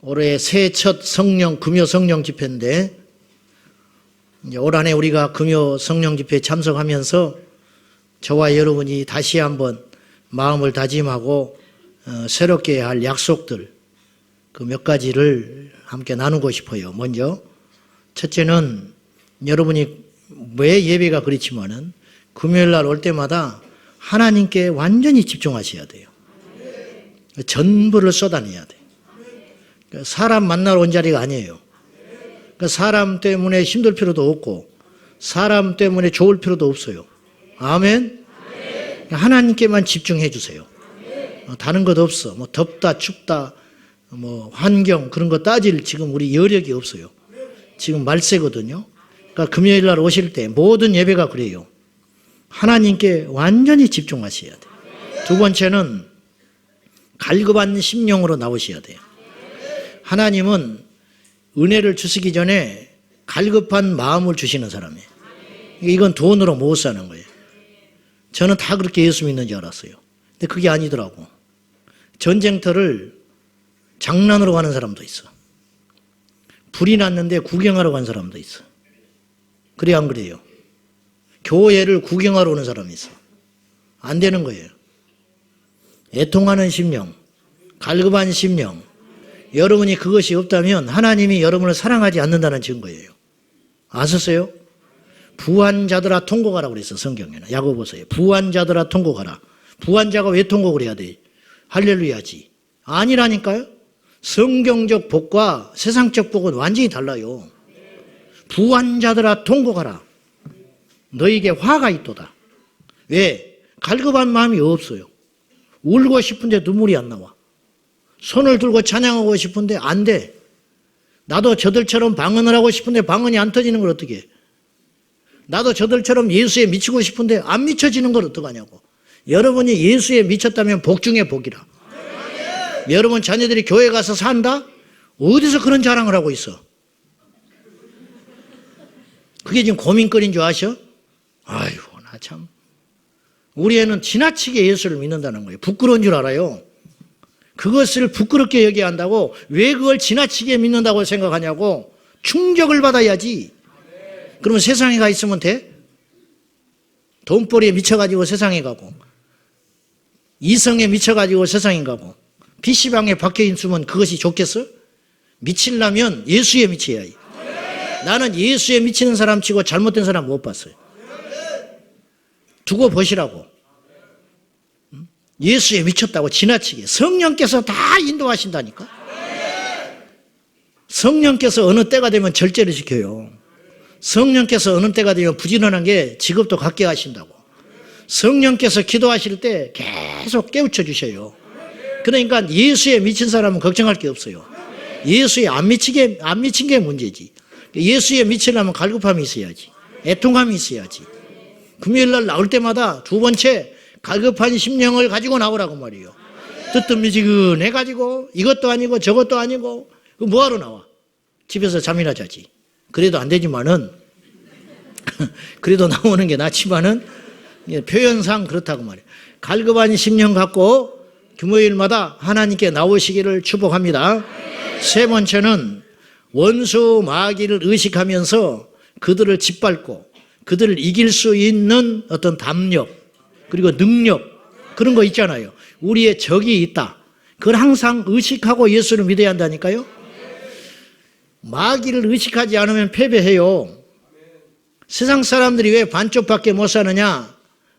올해 새해 첫 성령, 금요 성령 집회인데, 이제 올 한해 우리가 금요 성령 집회에 참석하면서 저와 여러분이 다시 한번 마음을 다짐하고 새롭게 할 약속들, 그 몇 가지를 함께 나누고 싶어요. 먼저, 첫째는 여러분이 매 예배가 그렇지만은 금요일 날 올 때마다 하나님께 완전히 집중하셔야 돼요. 전부를 쏟아내야 돼요. 사람 만나러 온 자리가 아니에요. 사람 때문에 힘들 필요도 없고 사람 때문에 좋을 필요도 없어요. 아멘? 하나님께만 집중해 주세요. 다른 것 없어. 뭐 덥다 춥다 뭐 환경 그런 거 따질 지금 우리 여력이 없어요. 지금 말세거든요. 그러니까 금요일 날 오실 때 모든 예배가 그래요. 하나님께 완전히 집중하셔야 돼요. 두 번째는 갈급한 심령으로 나오셔야 돼요. 하나님은 은혜를 주시기 전에 갈급한 마음을 주시는 사람이에요. 이건 돈으로 못 사는 거예요. 저는 다 그렇게 예수 믿는 줄 알았어요. 근데 그게 아니더라고. 전쟁터를 장난으로 가는 사람도 있어. 불이 났는데 구경하러 간 사람도 있어. 그래 안 그래요? 교회를 구경하러 오는 사람이 있어. 안 되는 거예요. 애통하는 심령, 갈급한 심령, 여러분이 그것이 없다면 하나님이 여러분을 사랑하지 않는다는 증거예요. 아셨어요? 부한 자들아 통곡하라 그랬어, 성경에는. 야고보서에. 부한 자들아 통곡하라. 부한 자가 왜 통곡을 해야 돼? 할렐루야지. 아니라니까요? 성경적 복과 세상적 복은 완전히 달라요. 부한 자들아 통곡하라. 너에게 화가 있도다. 왜? 갈급한 마음이 없어요. 울고 싶은데 눈물이 안 나와. 손을 들고 찬양하고 싶은데 안 돼. 나도 저들처럼 방언을 하고 싶은데 방언이 안 터지는 걸 어떻게 해? 나도 저들처럼 예수에 미치고 싶은데 안 미쳐지는 걸 어떡하냐고. 여러분이 예수에 미쳤다면 복 중에 복이라. 여러분 자녀들이 교회 가서 산다? 어디서 그런 자랑을 하고 있어? 그게 지금 고민거리인 줄 아셔? 아이고 나 참. 우리 애는 지나치게 예수를 믿는다는 거예요. 부끄러운 줄 알아요. 그것을 부끄럽게 여겨야 한다고. 왜 그걸 지나치게 믿는다고 생각하냐고. 충격을 받아야지. 그러면 세상에 가 있으면 돼? 돈벌이에 미쳐가지고 세상에 가고 이성에 미쳐가지고 세상에 가고 PC방에 박혀 있으면 그것이 좋겠어? 미치려면 예수에 미쳐야 해. 나는 예수에 미치는 사람 치고 잘못된 사람 못 봤어요. 두고 보시라고. 예수에 미쳤다고 지나치게. 성령께서 다 인도하신다니까. 성령께서 어느 때가 되면 절제를 시켜요. 성령께서 어느 때가 되면 부지런한 게 직업도 갖게 하신다고. 성령께서 기도하실 때 계속 깨우쳐 주셔요. 그러니까 예수에 미친 사람은 걱정할 게 없어요. 예수에 안 미친 게 문제지. 예수에 미치려면 갈급함이 있어야지. 애통함이 있어야지. 금요일 날 나올 때마다 두 번째 갈급한 심령을 가지고 나오라고 말이에요. 뜨뜻미지근해가지고 이것도 아니고 저것도 아니고 뭐하러 나와? 집에서 잠이나 자지. 그래도 안 되지만은 그래도 나오는 게 낫지만은 표현상 그렇다고 말이에요. 갈급한 심령 갖고 금요일마다 하나님께 나오시기를 축복합니다. 세 번째는 원수 마귀를 의식하면서 그들을 짓밟고 그들을 이길 수 있는 어떤 담력 그리고 능력 그런 거 있잖아요. 우리의 적이 있다. 그걸 항상 의식하고 예수를 믿어야 한다니까요. 마귀를 의식하지 않으면 패배해요. 세상 사람들이 왜 반쪽밖에 못 사느냐?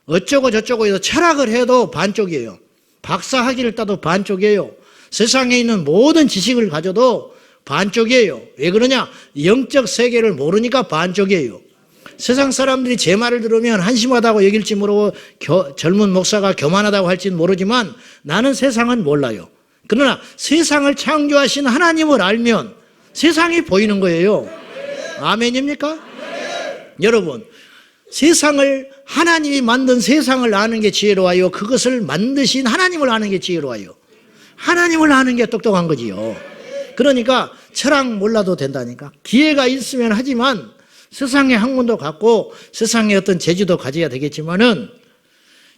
어쩌고 저쩌고 해서 철학을 해도 반쪽이에요. 박사학위를 따도 반쪽이에요. 세상에 있는 모든 지식을 가져도 반쪽이에요. 왜 그러냐? 영적 세계를 모르니까 반쪽이에요. 세상 사람들이 제 말을 들으면 한심하다고 여길지 모르고 젊은 목사가 교만하다고 할지는 모르지만 나는 세상은 몰라요. 그러나 세상을 창조하신 하나님을 알면 세상이 보이는 거예요. 아멘입니까? 여러분, 세상을 하나님이 만든 세상을 아는 게 지혜로워요. 그것을 만드신 하나님을 아는 게 지혜로워요. 하나님을 아는 게 똑똑한 거지요. 그러니까 철학 몰라도 된다니까. 기회가 있으면 하지만 세상의 학문도 갖고 세상의 어떤 재주도 가져야 되겠지만은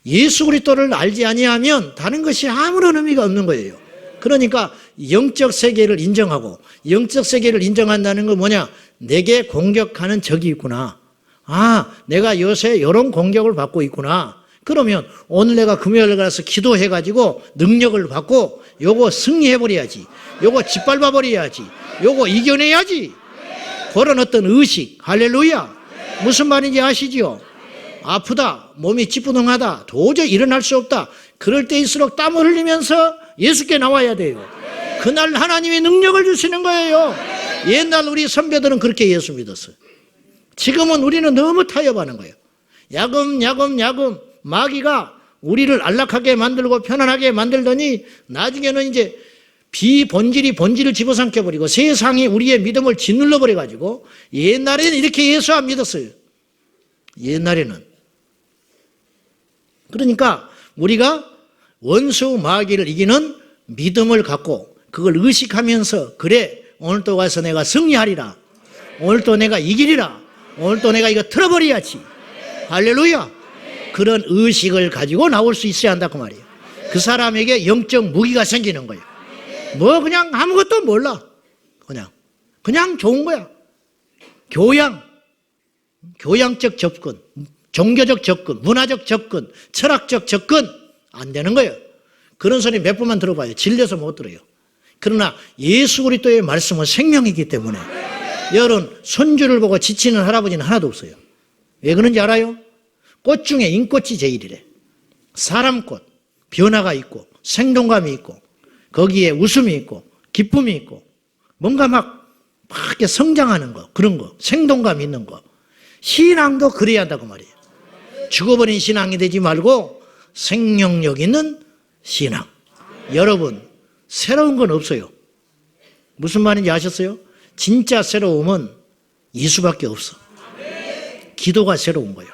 예수 그리스도를 알지 아니하면 다른 것이 아무런 의미가 없는 거예요. 그러니까 영적 세계를 인정하고, 영적 세계를 인정한다는 건 뭐냐? 내게 공격하는 적이 있구나. 아, 내가 요새 이런 공격을 받고 있구나. 그러면 오늘 내가 금요일 가서 기도해가지고 능력을 받고 요거 승리해버려야지. 요거 짓밟아버려야지. 요거 이겨내야지. 그런 어떤 의식. 할렐루야. 무슨 말인지 아시죠? 아프다, 몸이 찌뿌둥하다, 도저히 일어날 수 없다. 그럴 때일수록 땀을 흘리면서 예수께 나와야 돼요. 그날 하나님이 능력을 주시는 거예요. 옛날 우리 선배들은 그렇게 예수 믿었어요. 지금은 우리는 너무 타협하는 거예요. 야금 마귀가 우리를 안락하게 만들고 편안하게 만들더니 나중에는 이제 비본질이 본질을 집어삼켜버리고 세상이 우리의 믿음을 짓눌러버려가지고, 옛날에는 이렇게 예수 안 믿었어요. 옛날에는. 그러니까 우리가 원수 마귀를 이기는 믿음을 갖고 그걸 의식하면서, 그래, 오늘 또 가서 내가 승리하리라. 오늘 또 내가 이기리라. 오늘 또 내가 이거 틀어버려야지. 할렐루야. 그런 의식을 가지고 나올 수 있어야 한다 그 말이에요. 그 사람에게 영적 무기가 생기는 거예요. 뭐 그냥 아무것도 몰라. 그냥 좋은 거야. 교양적 접근, 종교적 접근, 문화적 접근, 철학적 접근 안 되는 거예요. 그런 소리 몇 번만 들어봐요. 질려서 못 들어요. 그러나 예수 그리스도의 말씀은 생명이기 때문에 여러분, 손주를 보고 지치는 할아버지는 하나도 없어요. 왜 그런지 알아요? 꽃 중에 인꽃이 제일이래. 사람꽃, 변화가 있고 생동감이 있고 거기에 웃음이 있고 기쁨이 있고 뭔가 막 이렇게 성장하는 거, 그런 거, 생동감 있는 거. 신앙도 그래야 한다고 말이에요. 죽어버린 신앙이 되지 말고 생명력 있는 신앙. 여러분, 새로운 건 없어요. 무슨 말인지 아셨어요? 진짜 새로움은 예수밖에 없어. 기도가 새로운 거예요.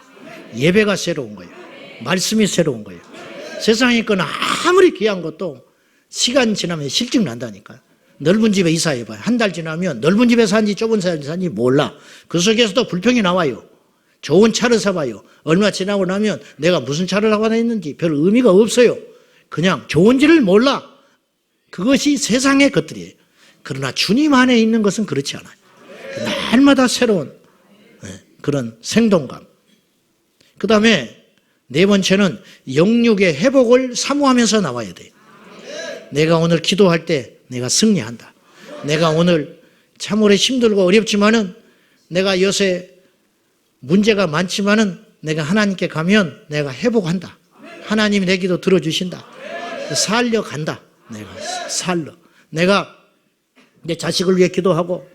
예배가 새로운 거예요. 말씀이 새로운 거예요. 세상에 건 아무리 귀한 것도 시간 지나면 실증 난다니까요. 넓은 집에 이사해봐요. 한 달 지나면 넓은 집에 사는지 좁은 집에 사는지 몰라. 그 속에서도 불평이 나와요. 좋은 차를 사봐요. 얼마 지나고 나면 내가 무슨 차를 타고 다녔는지 별 의미가 없어요. 그냥 좋은지를 몰라. 그것이 세상의 것들이에요. 그러나 주님 안에 있는 것은 그렇지 않아요. 날마다 새로운 그런 생동감. 그 다음에 네 번째는 영육의 회복을 사모하면서 나와야 돼요. 내가 오늘 기도할 때 내가 승리한다. 내가 오늘 참으로 힘들고 어렵지만은, 내가 요새 문제가 많지만은 내가 하나님께 가면 내가 회복한다. 하나님이 내 기도 들어주신다. 살려간다. 내가 살려. 내가 내 자식을 위해 기도하고,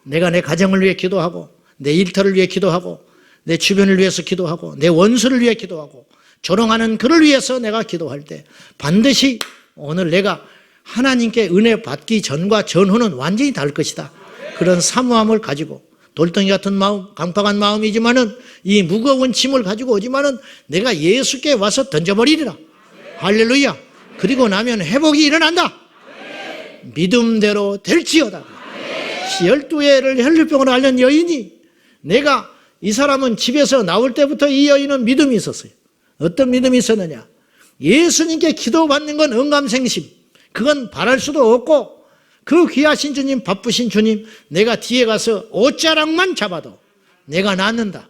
내가 내 가정을 위해 기도하고, 내 일터를 위해 기도하고, 내 주변을 위해서 기도하고, 내 원수를 위해 기도하고, 조롱하는 그를 위해서 내가 기도할 때 반드시 오늘 내가 하나님께 은혜 받기 전과 전후는 완전히 다를 것이다. 그런 사모함을 가지고, 돌덩이 같은 마음, 강팍한 마음이지만은 이 무거운 짐을 가지고 오지만은 내가 예수께 와서 던져버리리라. 할렐루야. 그리고 나면 회복이 일어난다. 믿음대로 될지어다. 12회를 혈류병으로 앓는 여인이, 내가 이 사람은 집에서 나올 때부터 이 여인은 믿음이 있었어요. 어떤 믿음이 있었느냐? 예수님께 기도받는 건 응감생심. 그건 바랄 수도 없고, 그 귀하신 주님, 바쁘신 주님, 내가 뒤에 가서 옷자락만 잡아도 내가 낫는다.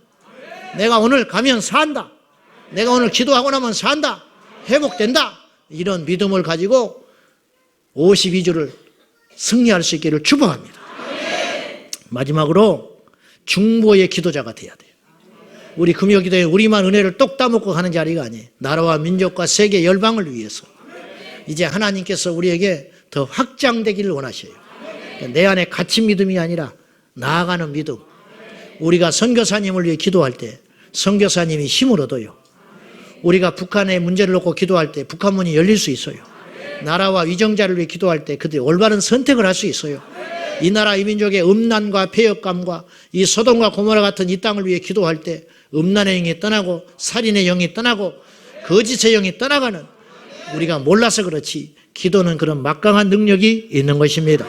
내가 오늘 가면 산다. 내가 오늘 기도하고 나면 산다. 회복된다. 이런 믿음을 가지고 52주를 승리할 수 있기를 축복합니다. 마지막으로 중보의 기도자가 돼야 돼요. 우리 금요기도에 우리만 은혜를 똑 따먹고 가는 자리가 아니에요. 나라와 민족과 세계 열방을 위해서 이제 하나님께서 우리에게 더 확장되기를 원하셔요. 내 안에 갇힌 믿음이 아니라 나아가는 믿음. 우리가 선교사님을 위해 기도할 때 선교사님이 힘을 얻어요. 우리가 북한의 문제를 놓고 기도할 때 북한 문이 열릴 수 있어요. 나라와 위정자를 위해 기도할 때 그들이 올바른 선택을 할 수 있어요. 이 나라 이 민족의 음란과 폐역감과 이 소돔과 고모라 같은 이 땅을 위해 기도할 때 음란의 영이 떠나고 살인의 영이 떠나고 거짓의 영이 떠나가는, 우리가 몰라서 그렇지 기도는 그런 막강한 능력이 있는 것입니다.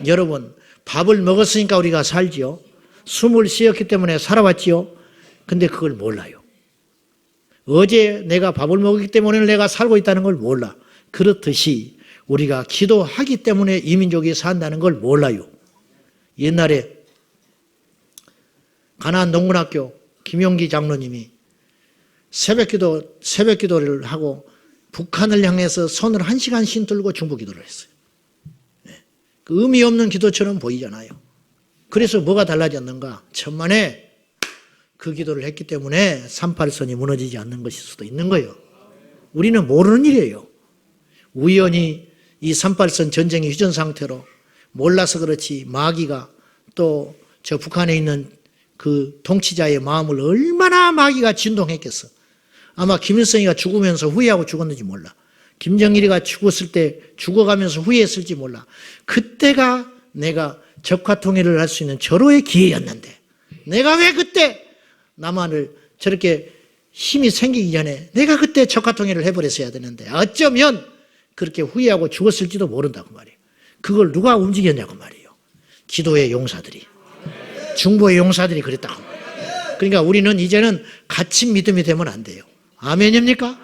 여러분, 밥을 먹었으니까 우리가 살지요. 숨을 쉬었기 때문에 살아왔지요. 근데 그걸 몰라요. 어제 내가 밥을 먹었기 때문에 내가 살고 있다는 걸 몰라. 그렇듯이 우리가 기도하기 때문에 이 민족이 산다는 걸 몰라요. 옛날에 가나안 농군학교 김용기 장로님이 새벽기도를 하고 북한을 향해서 손을 1시간씩 들고 중보기도를 했어요. 그 의미 없는 기도처럼 보이잖아요. 그래서 뭐가 달라졌는가? 천만에 그 기도를 했기 때문에 38선이 무너지지 않는 것일 수도 있는 거예요. 우리는 모르는 일이에요. 우연히 이 38선 전쟁의 휴전 상태로 몰라서 그렇지 마귀가 또 저 북한에 있는 그 통치자의 마음을 얼마나 마귀가 진동했겠어. 아마 김일성이가 죽으면서 후회하고 죽었는지 몰라. 김정일이가 죽었을 때 죽어가면서 후회했을지 몰라. 그때가 내가 적화통일을 할 수 있는 절호의 기회였는데 내가 왜 그때 남한을 저렇게 힘이 생기기 전에 내가 그때 적화통일을 해버렸어야 되는데 어쩌면 그렇게 후회하고 죽었을지도 모른다고 말이에요. 그걸 누가 움직였냐고 말이에요. 기도의 용사들이, 중보의 용사들이 그랬다고 말이에요. 그러니까 우리는 이제는 갇힌 믿음이 되면 안 돼요. 아멘입니까?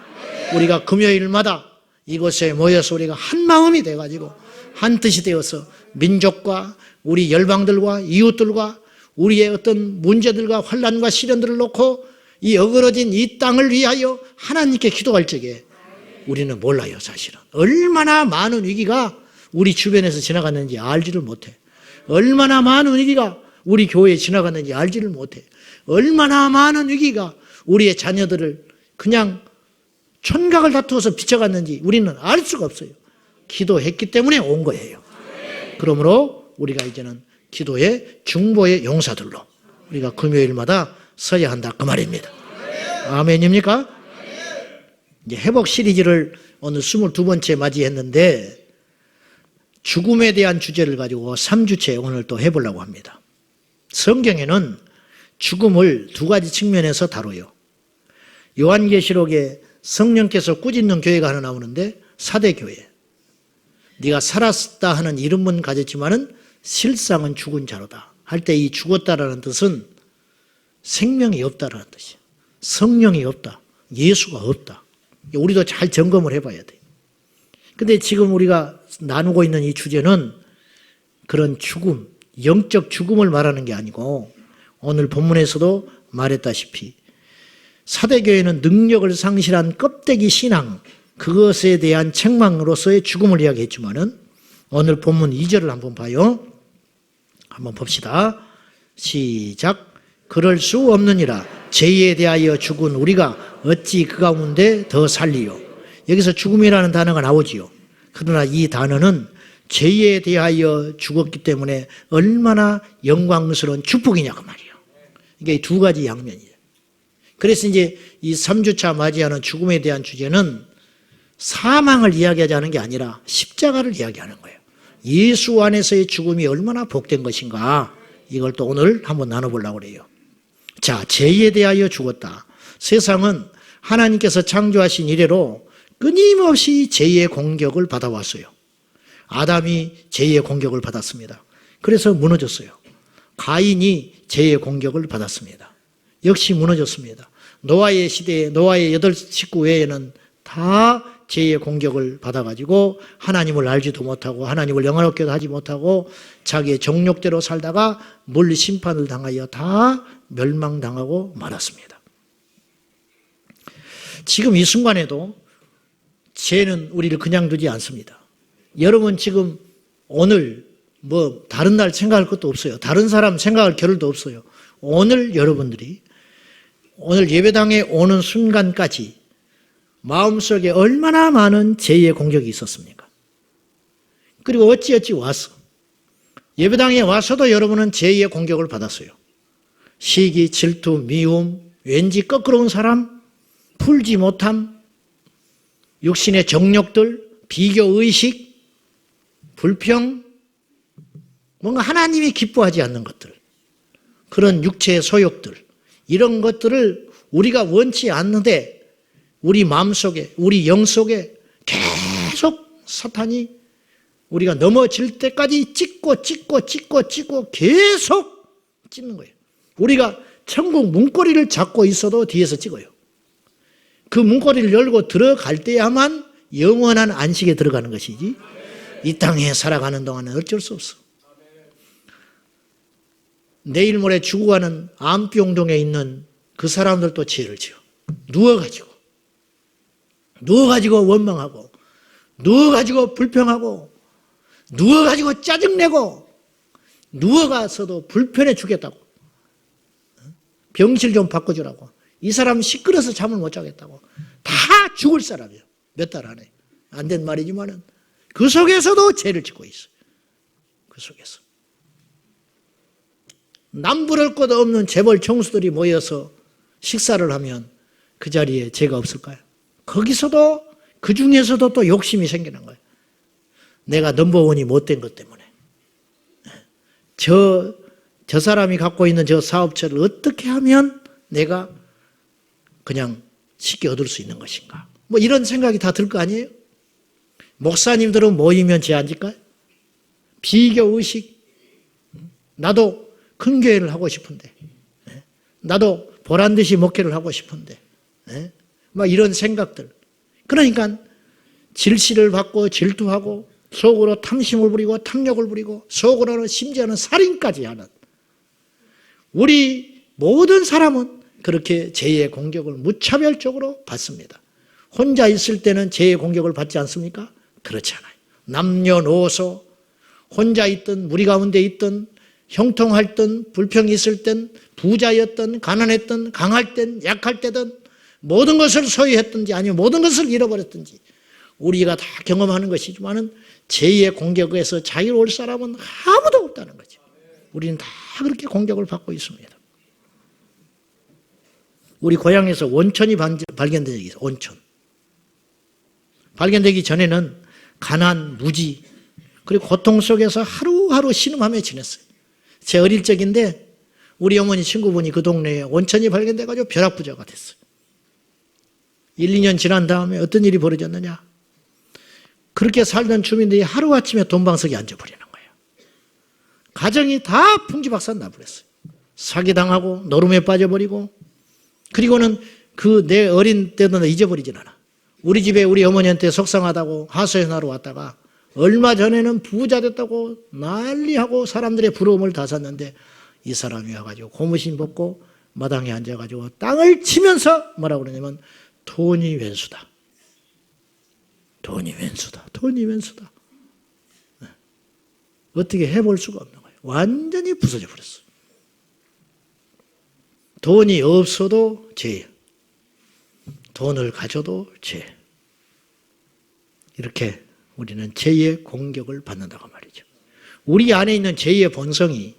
우리가 금요일마다 이곳에 모여서 우리가 한 마음이 돼가지고 한 뜻이 되어서 민족과 우리 열방들과 이웃들과 우리의 어떤 문제들과 환난과 시련들을 놓고 이 어그러진 이 땅을 위하여 하나님께 기도할 적에 우리는 몰라요. 사실은 얼마나 많은 위기가 우리 주변에서 지나갔는지 알지를 못해. 얼마나 많은 위기가 우리 교회에 지나갔는지 알지를 못해. 얼마나 많은 위기가 우리의 자녀들을 그냥 천각을 다투어서 비춰갔는지 우리는 알 수가 없어요. 기도했기 때문에 온 거예요. 그러므로 우리가 이제는 기도의 중보의 용사들로 우리가 금요일마다 서야 한다 그 말입니다. 아멘입니까? 이제 회복 시리즈를 오늘 22번째 맞이했는데 죽음에 대한 주제를 가지고 3주째 오늘 또 해보려고 합니다. 성경에는 죽음을 두 가지 측면에서 다뤄요. 요한계시록에 성령께서 꾸짖는 교회가 하나 나오는데 사대교회. 네가 살았다 하는 이름은 가졌지만은 실상은 죽은 자로다. 할 때 이 죽었다라는 뜻은 생명이 없다라는 뜻이에요. 성령이 없다. 예수가 없다. 우리도 잘 점검을 해봐야 돼요. 근데 지금 우리가 나누고 있는 이 주제는 그런 죽음, 영적 죽음을 말하는 게 아니고 오늘 본문에서도 말했다시피 사대교회는 능력을 상실한 껍데기 신앙, 그것에 대한 책망으로서의 죽음을 이야기했지만은 오늘 본문 2절을 한번 봐요. 한번 봅시다. 시작. 그럴 수 없느니라. 죄에 대하여 죽은 우리가 어찌 그 가운데 더 살리요. 여기서 죽음이라는 단어가 나오지요. 그러나 이 단어는 죄에 대하여 죽었기 때문에 얼마나 영광스러운 축복이냐고 말이에요. 이게 두 가지 양면이에요. 그래서 이제 이 3주차 맞이하는 죽음에 대한 주제는 사망을 이야기하지 않은 게 아니라 십자가를 이야기하는 거예요. 예수 안에서의 죽음이 얼마나 복된 것인가, 이걸 또 오늘 한번 나눠보려고 그래요. 자, 죄에 대하여 죽었다. 세상은 하나님께서 창조하신 이래로 끊임없이 죄의 공격을 받아왔어요. 아담이 죄의 공격을 받았습니다. 그래서 무너졌어요. 가인이 죄의 공격을 받았습니다. 역시 무너졌습니다. 노아의 시대에 노아의 8식구 외에는 다 죄의 공격을 받아가지고 하나님을 알지도 못하고 하나님을 영화롭게도 하지 못하고 자기의 정욕대로 살다가 물리 심판을 당하여 다 멸망당하고 말았습니다. 지금 이 순간에도 죄는 우리를 그냥 두지 않습니다. 여러분 지금 오늘 뭐 다른 날 생각할 것도 없어요. 다른 사람 생각할 겨를도 없어요. 오늘 여러분들이 오늘 예배당에 오는 순간까지 마음속에 얼마나 많은 죄의 공격이 있었습니까? 그리고 어찌어찌 와서 예배당에 와서도 여러분은 죄의 공격을 받았어요. 시기, 질투, 미움, 왠지 거꾸로운 사람, 풀지 못함, 육신의 정욕들, 비교의식, 불평, 뭔가 하나님이 기뻐하지 않는 것들, 그런 육체의 소욕들, 이런 것들을 우리가 원치 않는데 우리 마음속에, 우리 영속에 계속 사탄이 우리가 넘어질 때까지 찍고 계속 찝는 거예요. 우리가 천국 문고리를 잡고 있어도 뒤에서 찍어요. 그 문고리를 열고 들어갈 때야만 영원한 안식에 들어가는 것이지 이 땅에 살아가는 동안은 어쩔 수 없어. 내일 모레 죽어가는 암병동에 있는 그 사람들도 죄를 지어. 누워가지고 원망하고, 누워가지고 불평하고, 누워가지고 짜증내고, 누워가서도 불편해 죽겠다고. 병실 좀 바꿔주라고. 이 사람 시끄러워서 잠을 못 자겠다고. 다 죽을 사람이에요. 몇 달 안에. 안 된 말이지만은 그 속에서도 죄를 짓고 있어요. 그 속에서. 남부를 것 없는 재벌 총수들이 모여서 식사를 하면 그 자리에 죄가 없을까요? 거기서도, 그 중에서도 또 욕심이 생기는 거예요. 내가 넘버원이 못된 것 때문에. 저 사람이 갖고 있는 저 사업체를 어떻게 하면 내가 그냥 쉽게 얻을 수 있는 것인가. 뭐 이런 생각이 다 들 거 아니에요? 목사님들은 모이면 죄 안 질까요? 비교의식. 나도 큰 교회를 하고 싶은데, 나도 보란듯이 목회를 하고 싶은데, 막 이런 생각들. 그러니까 질시를 받고 질투하고 속으로 탐심을 부리고 탐욕을 부리고 속으로는 심지어는 살인까지 하는, 우리 모든 사람은 그렇게 죄의 공격을 무차별적으로 받습니다. 혼자 있을 때는 죄의 공격을 받지 않습니까? 그렇지 않아요. 남녀노소, 혼자 있든 무리 가운데 있든 형통할 땐, 불평이 있을 땐, 부자였든 가난했든 강할 땐 약할 때든 모든 것을 소유했든지 아니면 모든 것을 잃어버렸든지 우리가 다 경험하는 것이지만은 죄의 공격에서 자유로울 사람은 아무도 없다는 거죠. 우리는 다 그렇게 공격을 받고 있습니다. 우리 고향에서 원천이 발견된 적이 있어요. 원천. 발견되기 전에는 가난, 무지, 그리고 고통 속에서 하루하루 신음하며 지냈어요. 제 어릴 적인데 우리 어머니 친구분이 그 동네에 원천이 발견돼가지고 벼락부자가 됐어요. 1, 2년 지난 다음에 어떤 일이 벌어졌느냐. 그렇게 살던 주민들이 하루아침에 돈방석에 앉아버리는 거예요. 가정이 다 풍지박산 나버렸어요. 사기당하고 노름에 빠져버리고, 그리고는 그 내 어린 때도 잊어버리진 않아. 우리 집에 우리 어머니한테 속상하다고 하소연하러 왔다가 얼마 전에는 부자 됐다고 난리하고 사람들의 부러움을 다 샀는데 이 사람이 와가지고 고무신 벗고 마당에 앉아가지고 땅을 치면서 뭐라고 그러냐면 돈이 왼수다. 돈이 왼수다. 돈이 왼수다. 어떻게 해볼 수가 없는 거예요. 완전히 부서져 버렸어. 돈이 없어도 죄예요. 돈을 가져도 죄. 이렇게 우리는 죄의 공격을 받는다고 말이죠. 우리 안에 있는 죄의 본성이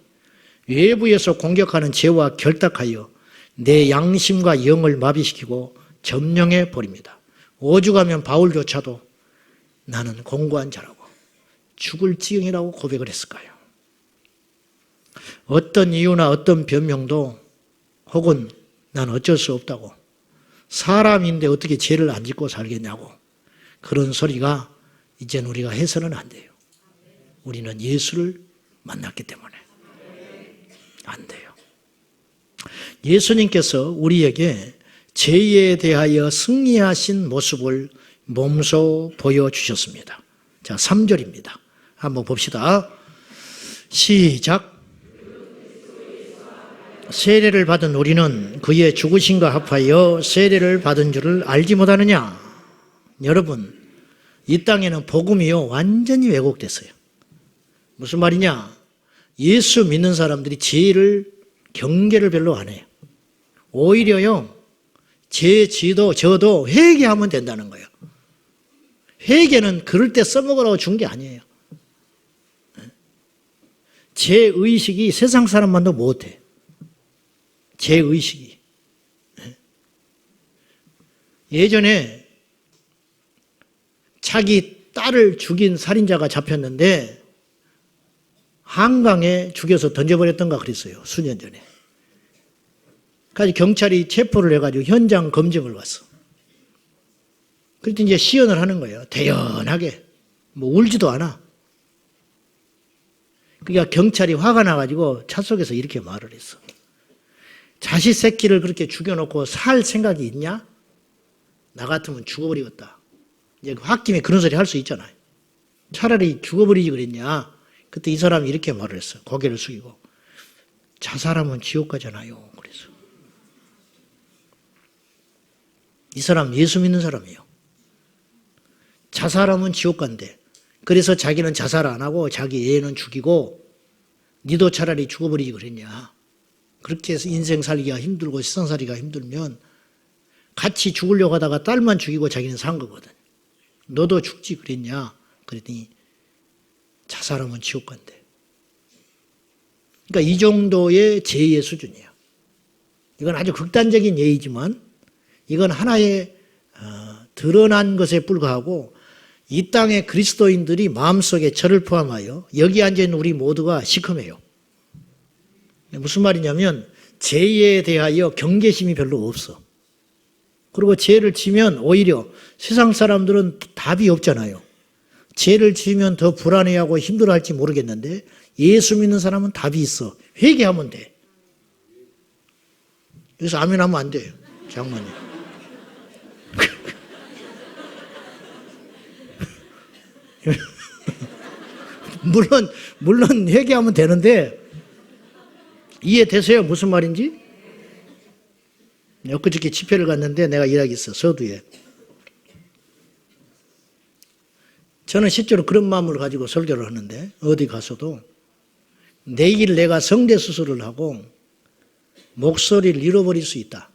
외부에서 공격하는 죄와 결탁하여 내 양심과 영을 마비시키고 점령해 버립니다. 오죽하면 바울조차도 나는 공고한 자라고 죽을 지경이라고 고백을 했을까요? 어떤 이유나 어떤 변명도 혹은 난 어쩔 수 없다고, 사람인데 어떻게 죄를 안 짓고 살겠냐고, 그런 소리가 이제는 우리가 해서는 안 돼요. 우리는 예수를 만났기 때문에 안 돼요. 예수님께서 우리에게 죄에 대하여 승리하신 모습을 몸소 보여주셨습니다. 자, 3절입니다. 한번 봅시다. 시작. 세례를 받은 우리는 그의 죽으심과 합하여 세례를 받은 줄을 알지 못하느냐? 여러분, 이 땅에는 복음이요 완전히 왜곡됐어요. 무슨 말이냐? 예수 믿는 사람들이 죄를 경계를 별로 안 해요. 오히려요, 죄 저도 회개하면 된다는 거예요. 회개는 그럴 때 써먹으라고 준 게 아니에요. 죄의식이 세상 사람만도 못해. 죄의식이. 예전에 자기 딸을 죽인 살인자가 잡혔는데 한강에 죽여서 던져버렸던가 그랬어요. 수년 전에. 그래서 경찰이 체포를 해가지고 현장 검증을 왔어. 그랬더니 이제 시연을 하는 거예요. 대연하게. 뭐 울지도 않아. 그러니까 경찰이 화가 나가지고 차 속에서 이렇게 말을 했어. 자식 새끼를 그렇게 죽여놓고 살 생각이 있냐? 나 같으면 죽어버리겠다. 이제 홧김에 그런 소리 할 수 있잖아요. 차라리 죽어버리지 그랬냐. 그때 이 사람이 이렇게 말을 했어. 고개를 숙이고. 자살하면 지옥 가잖아요. 그래서. 이 사람 예수 믿는 사람이에요. 자살하면 지옥 간대. 그래서 자기는 자살 안 하고 자기 애는 죽이고 니도 차라리 죽어버리지 그랬냐. 그렇게 해서 인생 살기가 힘들고 세상 살기가 힘들면 같이 죽으려고 하다가 딸만 죽이고 자기는 산 거거든. 너도 죽지 그랬냐. 그랬더니 자살하면 지옥 간대. 그러니까 이 정도의 죄의 수준이야. 이건 아주 극단적인 예이지만 이건 하나의 드러난 것에 불과하고 이 땅의 그리스도인들이 마음속에 저를 포함하여 여기 앉아있는 우리 모두가 시커매요. 무슨 말이냐면 죄에 대하여 경계심이 별로 없어. 그리고 죄를 지면 오히려 세상 사람들은 답이 없잖아요. 죄를 지으면 더 불안해하고 힘들어할지 모르겠는데 예수 믿는 사람은 답이 있어. 회개하면 돼. 여기서 아멘 하면 안 돼요. 장모님. 물론 회개하면 되는데 이해되세요? 무슨 말인지? 엊그저께 집회를 갔는데 내가 일하겠어. 서두에. 저는 실제로 그런 마음을 가지고 설교를 하는데 어디 가서도 내일 내가 성대 수술을 하고 목소리를 잃어버릴 수 있다.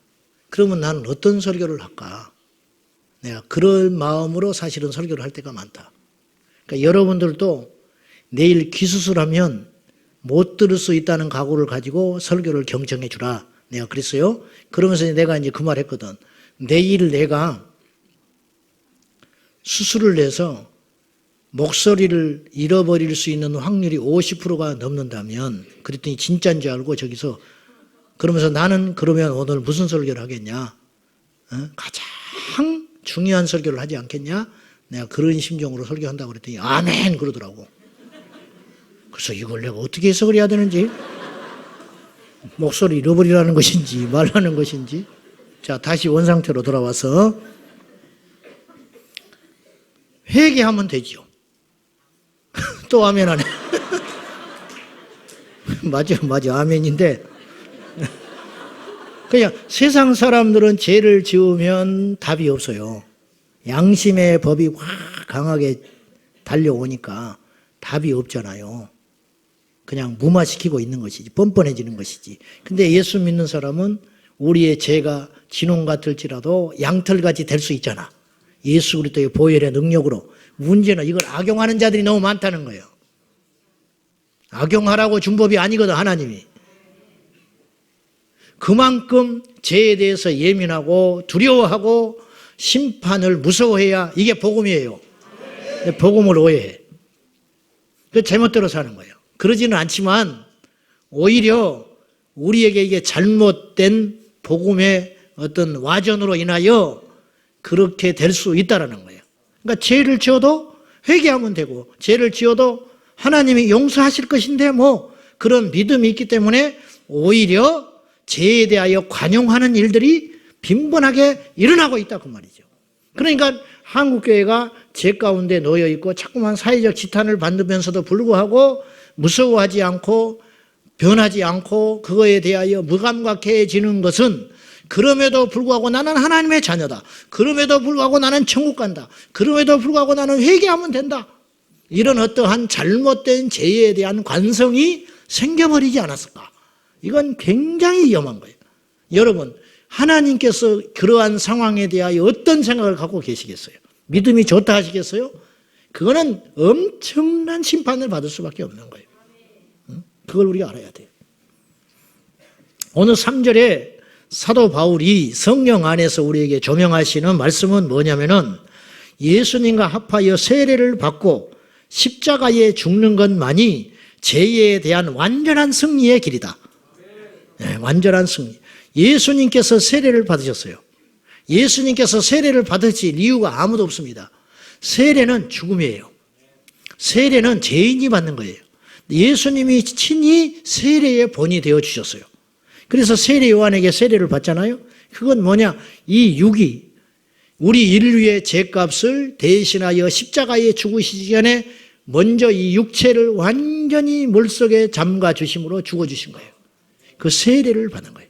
그러면 나는 어떤 설교를 할까? 내가 그런 마음으로 사실은 설교를 할 때가 많다. 그러니까 여러분들도 내일 귀 수술하면 못 들을 수 있다는 각오를 가지고 설교를 경청해 주라. 내가 그랬어요. 그러면서 내가 이제 그 말 했거든. 내일 내가 수술을 해서 목소리를 잃어버릴 수 있는 확률이 50%가 넘는다면, 그랬더니 진짜인 줄 알고 저기서 그러면서 나는 그러면 오늘 무슨 설교를 하겠냐? 가장 중요한 설교를 하지 않겠냐? 내가 그런 심정으로 설교한다고 그랬더니 아멘 그러더라고. 그래서 이걸 내가 어떻게 해석을 해야 되는지, 목소리 잃어버리라는 것인지 말하는 것인지. 자, 다시 원상태로 돌아와서 회개하면 되지요. 또 아멘 하네. 맞아 아멘인데 그냥 세상 사람들은 죄를 지으면 답이 없어요. 양심의 법이 확 강하게 달려오니까 답이 없잖아요. 그냥 무마시키고 있는 것이지, 뻔뻔해지는 것이지. 근데 예수 믿는 사람은 우리의 죄가 진홍 같을지라도 양털같이 될 수 있잖아. 예수 그리스도의 보혈의 능력으로. 문제는 이걸 악용하는 자들이 너무 많다는 거예요. 악용하라고 준 법이 아니거든, 하나님이. 그만큼 죄에 대해서 예민하고 두려워하고 심판을 무서워해야 이게 복음이에요. 근데 복음을 오해해. 그 제멋대로 사는 거예요. 그러지는 않지만 오히려 우리에게 이게 잘못된 복음의 어떤 와전으로 인하여 그렇게 될 수 있다는 거예요. 그러니까 죄를 지어도 회개하면 되고, 죄를 지어도 하나님이 용서하실 것인데 뭐 그런 믿음이 있기 때문에 오히려 죄에 대하여 관용하는 일들이 빈번하게 일어나고 있다 그 말이죠. 그러니까 한국교회가 죄 가운데 놓여 있고 자꾸만 사회적 지탄을 받으면서도 불구하고 무서워하지 않고 변하지 않고 그거에 대하여 무감각해지는 것은, 그럼에도 불구하고 나는 하나님의 자녀다, 그럼에도 불구하고 나는 천국 간다, 그럼에도 불구하고 나는 회개하면 된다, 이런 어떠한 잘못된 죄에 대한 관성이 생겨버리지 않았을까. 이건 굉장히 위험한 거예요. 여러분, 하나님께서 그러한 상황에 대하여 어떤 생각을 갖고 계시겠어요? 믿음이 좋다 하시겠어요? 그거는 엄청난 심판을 받을 수밖에 없는 거예요. 그걸 우리가 알아야 돼요. 오늘 3절에 사도 바울이 성령 안에서 우리에게 조명하시는 말씀은 뭐냐면은, 예수님과 합하여 세례를 받고 십자가에 죽는 것만이 죄에 대한 완전한 승리의 길이다. 네, 완전한 승리. 예수님께서 세례를 받으셨어요. 예수님께서 세례를 받으실 이유가 아무도 없습니다. 세례는 죽음이에요. 세례는 죄인이 받는 거예요. 예수님이 친히 세례의 본이 되어 주셨어요. 그래서 세례 요한에게 세례를 받잖아요. 그건 뭐냐? 이 육이 우리 인류의 죄값을 대신하여 십자가에 죽으시기 전에 먼저 이 육체를 완전히 물속에 잠가 주심으로 죽어주신 거예요. 그 세례를 받은 거예요.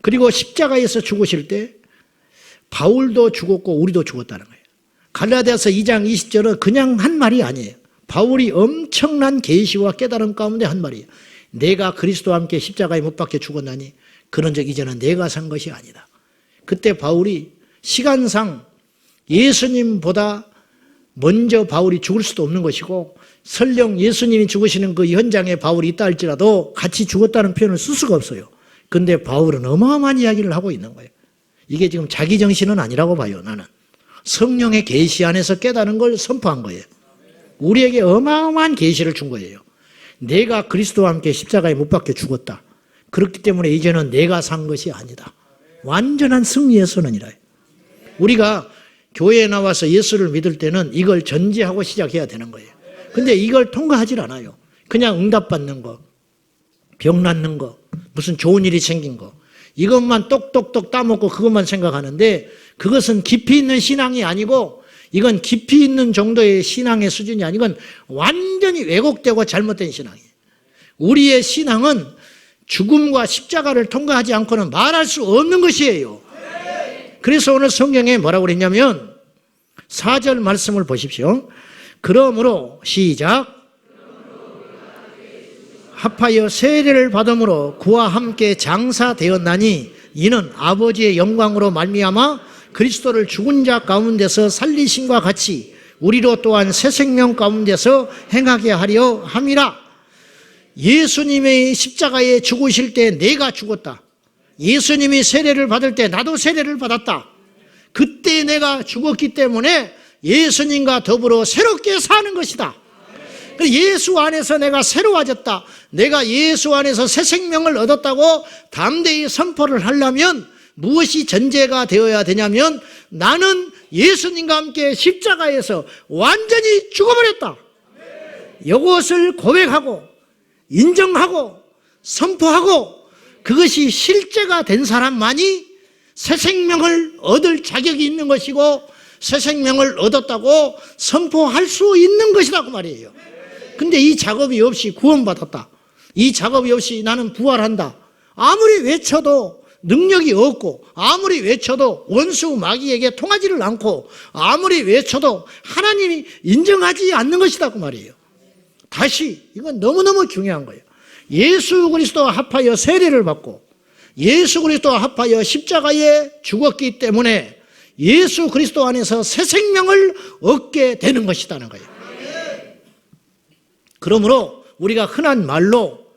그리고 십자가에서 죽으실 때 바울도 죽었고 우리도 죽었다는 거예요. 갈라디아서 2장 20절은 그냥 한 말이 아니에요. 바울이 엄청난 계시와 깨달음 가운데 한 말이에요. 내가 그리스도와 함께 십자가에 못 박혀 죽었나니 그런즉 이제는 내가 산 것이 아니다. 그때 바울이 시간상 예수님보다 먼저 바울이 죽을 수도 없는 것이고 설령 예수님이 죽으시는 그 현장에 바울이 있다 할지라도 같이 죽었다는 표현을 쓸 수가 없어요. 근데 바울은 어마어마한 이야기를 하고 있는 거예요. 이게 지금 자기 정신은 아니라고 봐요. 나는 성령의 계시 안에서 깨달은 걸 선포한 거예요. 우리에게 어마어마한 계시를 준 거예요. 내가 그리스도와 함께 십자가에 못 박혀 죽었다. 그렇기 때문에 이제는 내가 산 것이 아니다. 완전한 승리의 선언이라. 우리가 교회에 나와서 예수를 믿을 때는 이걸 전제하고 시작해야 되는 거예요. 근데 이걸 통과하질 않아요. 그냥 응답받는 거, 병 낫는 거, 무슨 좋은 일이 생긴 거, 이것만 똑똑똑 따먹고 그것만 생각하는데 그것은 깊이 있는 신앙이 아니고 이건 깊이 있는 정도의 신앙의 수준이 아니고 이건 완전히 왜곡되고 잘못된 신앙이에요. 우리의 신앙은 죽음과 십자가를 통과하지 않고는 말할 수 없는 것이에요. 그래서 오늘 성경에 뭐라고 그랬냐면 4절 말씀을 보십시오. 그러므로 시작. 합하여 세례를 받음으로 그와 함께 장사되었나니 이는 아버지의 영광으로 말미암아 그리스도를 죽은 자 가운데서 살리심과 같이 우리로 또한 새 생명 가운데서 행하게 하려 함이라. 예수님의 십자가에 죽으실 때 내가 죽었다. 예수님이 세례를 받을 때 나도 세례를 받았다. 그때 내가 죽었기 때문에 예수님과 더불어 새롭게 사는 것이다. 예수 안에서 내가 새로워졌다. 내가 예수 안에서 새 생명을 얻었다고 담대히 선포를 하려면 무엇이 전제가 되어야 되냐면 나는 예수님과 함께 십자가에서 완전히 죽어버렸다. 이것을 고백하고 인정하고 선포하고 그것이 실제가 된 사람만이 새 생명을 얻을 자격이 있는 것이고 새 생명을 얻었다고 선포할 수 있는 것이다 그 말이에요. 근데 이 작업이 없이 구원받았다. 이 작업이 없이 나는 부활한다. 아무리 외쳐도 능력이 없고 아무리 외쳐도 원수 마귀에게 통하지를 않고 아무리 외쳐도 하나님이 인정하지 않는 것이다 그 말이에요. 다시 이건 너무너무 중요한 거예요. 예수 그리스도와 합하여 세례를 받고 예수 그리스도와 합하여 십자가에 죽었기 때문에 예수 그리스도 안에서 새 생명을 얻게 되는 것이라는 거예요. 그러므로 우리가 흔한 말로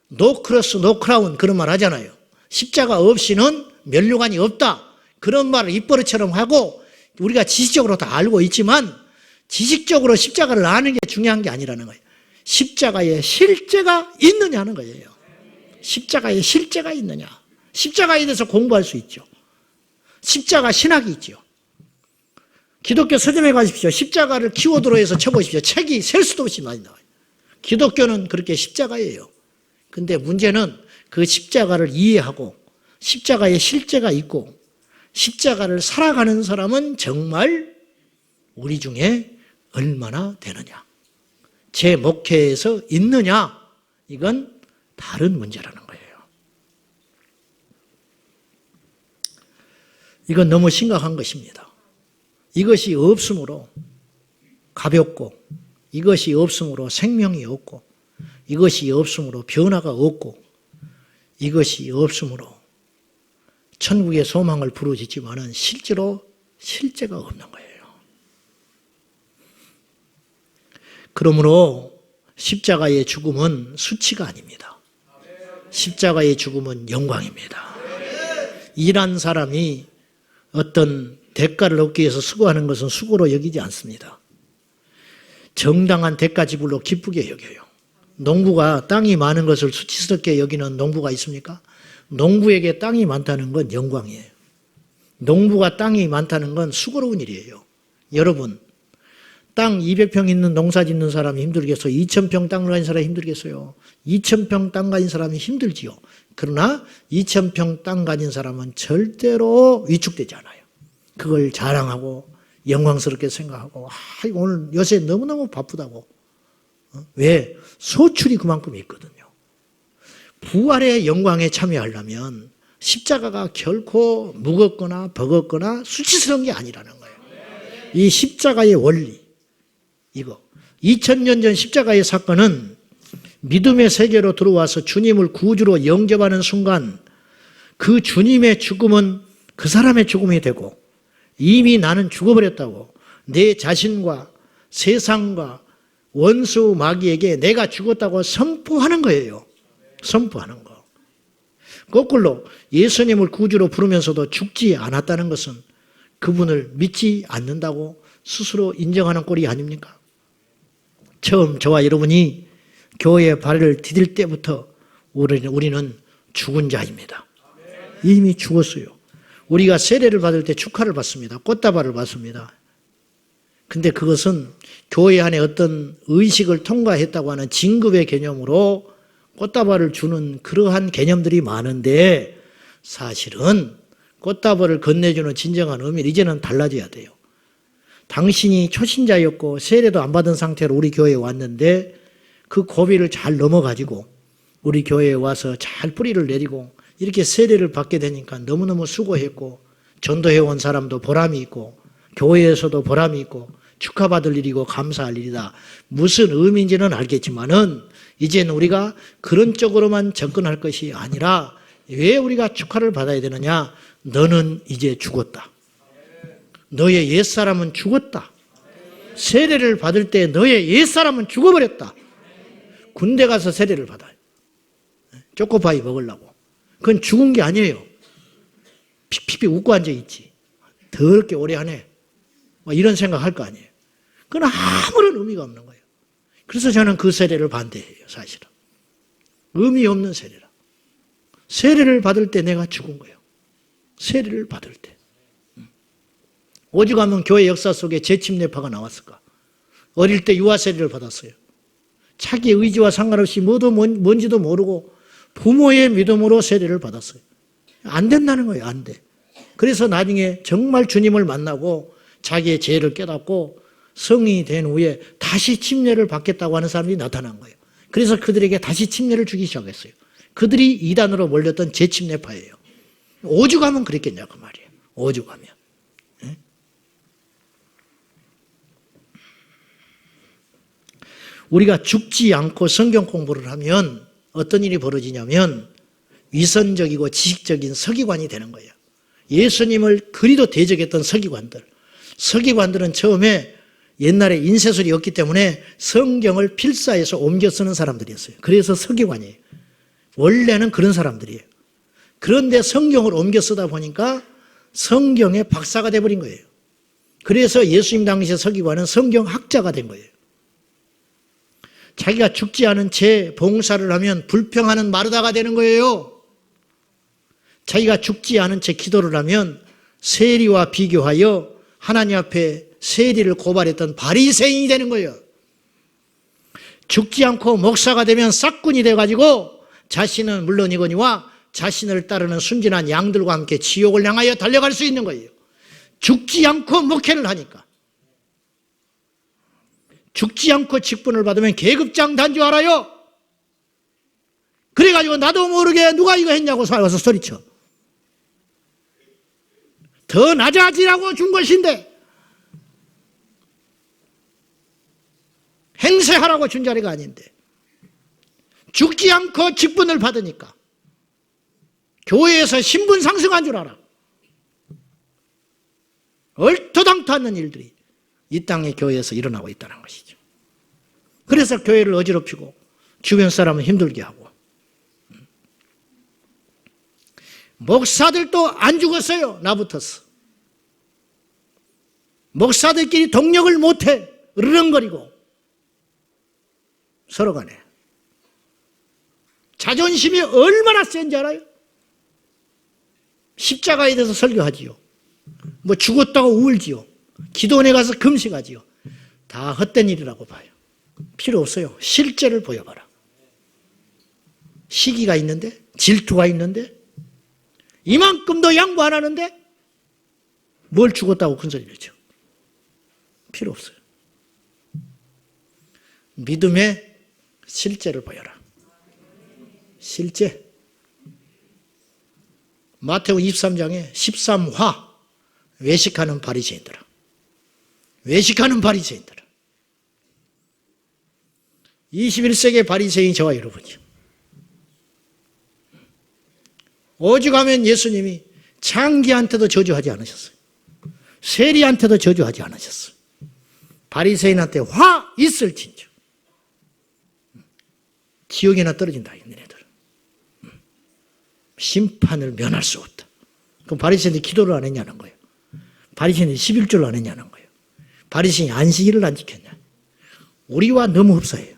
노 크로스 노 크라운 그런 말 하잖아요. 십자가 없이는 면류관이 없다. 그런 말을 입버릇처럼 하고 우리가 지식적으로 다 알고 있지만 지식적으로 십자가를 아는 게 중요한 게 아니라는 거예요. 십자가에 실제가 있느냐 하는 거예요. 십자가에 실제가 있느냐. 십자가에 대해서 공부할 수 있죠. 십자가 신학이 있죠. 기독교 서점에 가십시오. 십자가를 키워드로 해서 쳐보십시오. 책이 셀 수도 없이 많이 나와요. 기독교는 그렇게 십자가예요. 근데 문제는 그 십자가를 이해하고 십자가에 실제가 있고 십자가를 살아가는 사람은 정말 우리 중에 얼마나 되느냐. 제 목회에서 있느냐. 이건 다른 문제라는 거예요. 이건 너무 심각한 것입니다. 이것이 없으므로 가볍고 이것이 없으므로 생명이 없고 이것이 없으므로 변화가 없고 이것이 없으므로 천국의 소망을 부르짖지만은 실제로 실제가 없는 거예요. 그러므로 십자가의 죽음은 수치가 아닙니다. 십자가의 죽음은 영광입니다. 일한 사람이 어떤 대가를 얻기 위해서 수고하는 것은 수고로 여기지 않습니다. 정당한 대가 지불로 기쁘게 여겨요. 농부가 땅이 많은 것을 수치스럽게 여기는 농부가 있습니까? 농부에게 땅이 많다는 건 영광이에요. 농부가 땅이 많다는 건 수고로운 일이에요. 여러분, 땅 200평 있는 농사 짓는 사람이 힘들겠어요? 2000평 땅 가진 사람이 힘들겠어요? 2000평 땅 가진 사람이 힘들지요. 그러나 2000평 땅 가진 사람은 절대로 위축되지 않아요. 그걸 자랑하고 영광스럽게 생각하고 오늘 요새 너무너무 바쁘다고. 왜? 소출이 그만큼 있거든요. 부활의 영광에 참여하려면 십자가가 결코 무겁거나 버겁거나 수치스러운 게 아니라는 거예요. 이 십자가의 원리, 이거 2000년 전 십자가의 사건은 믿음의 세계로 들어와서 주님을 구주로 영접하는 순간 그 주님의 죽음은 그 사람의 죽음이 되고 이미 나는 죽어버렸다고 내 자신과 세상과 원수 마귀에게 내가 죽었다고 선포하는 거예요. 선포하는 거. 거꾸로 예수님을 구주로 부르면서도 죽지 않았다는 것은 그분을 믿지 않는다고 스스로 인정하는 꼴이 아닙니까? 처음 저와 여러분이 교회에 발을 디딜 때부터 우리는 죽은 자입니다. 이미 죽었어요. 우리가 세례를 받을 때 축하를 받습니다. 꽃다발을 받습니다. 근데 그것은 교회 안에 어떤 의식을 통과했다고 하는 진급의 개념으로 꽃다발을 주는 그러한 개념들이 많은데 사실은 꽃다발을 건네주는 진정한 의미는 이제는 달라져야 돼요. 당신이 초신자였고 세례도 안 받은 상태로 우리 교회에 왔는데 그 고비를 잘 넘어가지고 우리 교회에 와서 잘 뿌리를 내리고 이렇게 세례를 받게 되니까 너무너무 수고했고 전도해온 사람도 보람이 있고 교회에서도 보람이 있고 축하받을 일이고 감사할 일이다. 무슨 의미인지는 알겠지만은 이제는 우리가 그런 쪽으로만 접근할 것이 아니라 왜 우리가 축하를 받아야 되느냐? 너는 이제 죽었다. 너의 옛사람은 죽었다. 세례를 받을 때 너의 옛사람은 죽어버렸다. 군대 가서 세례를 받아요. 초코파이 먹으려고. 그건 죽은 게 아니에요. 픽픽 웃고 앉아있지. 더럽게 오래 하네. 이런 생각할 거 아니에요. 그건 아무런 의미가 없는 거예요. 그래서 저는 그 세례를 반대해요. 사실은. 의미 없는 세례라. 세례를 받을 때 내가 죽은 거예요. 세례를 받을 때. 오죽하면 교회 역사 속에 재침례파가 나왔을까? 어릴 때 유아 세례를 받았어요. 자기 의지와 상관없이 뭐도 뭔지도 모르고 부모의 믿음으로 세례를 받았어요. 안 된다는 거예요. 안 돼. 그래서 나중에 정말 주님을 만나고 자기의 죄를 깨닫고 성인이 된 후에 다시 침례를 받겠다고 하는 사람이 나타난 거예요. 그래서 그들에게 다시 침례를 주기 시작했어요. 그들이 이단으로 몰렸던 재침례파예요. 오죽하면 그랬겠냐 그 말이에요. 오죽하면. 네? 우리가 죽지 않고 성경 공부를 하면 어떤 일이 벌어지냐면 위선적이고 지식적인 서기관이 되는 거예요. 예수님을 그리도 대적했던 서기관들은 처음에 옛날에 인쇄술이 없기 때문에 성경을 필사해서 옮겨 쓰는 사람들이었어요. 그래서 서기관이에요. 원래는 그런 사람들이에요. 그런데 성경을 옮겨 쓰다 보니까 성경의 박사가 돼버린 거예요. 그래서 예수님 당시의 서기관은 성경학자가 된 거예요. 자기가 죽지 않은 채 봉사를 하면 불평하는 마르다가 되는 거예요. 자기가 죽지 않은 채 기도를 하면 세리와 비교하여 하나님 앞에 세리를 고발했던 바리새인이 되는 거예요. 죽지 않고 목사가 되면 싹군이 돼가지고 자신은 물론이거니와 자신을 따르는 순진한 양들과 함께 지옥을 향하여 달려갈 수 있는 거예요. 죽지 않고 목회를 하니까. 죽지 않고 직분을 받으면 계급장 단 줄 알아요? 그래가지고 나도 모르게 누가 이거 했냐고 와서 소리쳐. 더 낮아지라고 준 것인데 행세하라고 준 자리가 아닌데 죽지 않고 직분을 받으니까 교회에서 신분 상승한 줄 알아. 얼토당토 않는 일들이 이 땅의 교회에서 일어나고 있다는 것이죠. 그래서 교회를 어지럽히고 주변 사람을 힘들게 하고 목사들도 안 죽었어요. 나붙었어. 목사들끼리 동력을 못해. 으르렁거리고 서로 간에 자존심이 얼마나 센지 알아요? 십자가에 대해서 설교하지요. 뭐 죽었다고 울지요. 기도원에 가서 금식하지요. 다 헛된 일이라고 봐요. 필요 없어요. 실제를 보여봐라. 시기가 있는데, 질투가 있는데, 이만큼도 양보 안 하는데 뭘 죽었다고 큰소리를 쳐. 필요 없어요. 믿음의 실제를 보여라. 실제. 마태복음 23장에 13화 외식하는 바리새인들아. 외식하는 바리새인들아. 21세기의 바리새인이 저와 여러분이요. 오죽하면 예수님이 창기한테도 저주하지 않으셨어요. 세리한테도 저주하지 않으셨어요. 바리새인한테 화 있을진저. 지옥에나 떨어진다, 너네들. 심판을 면할 수 없다. 그럼 바리새인들이 기도를 안 했냐는 거예요. 바리새인들이 11조를 안 했냐는 거예요. 바리새인이 안식일을 안 지켰냐. 우리와 너무 흡사해요.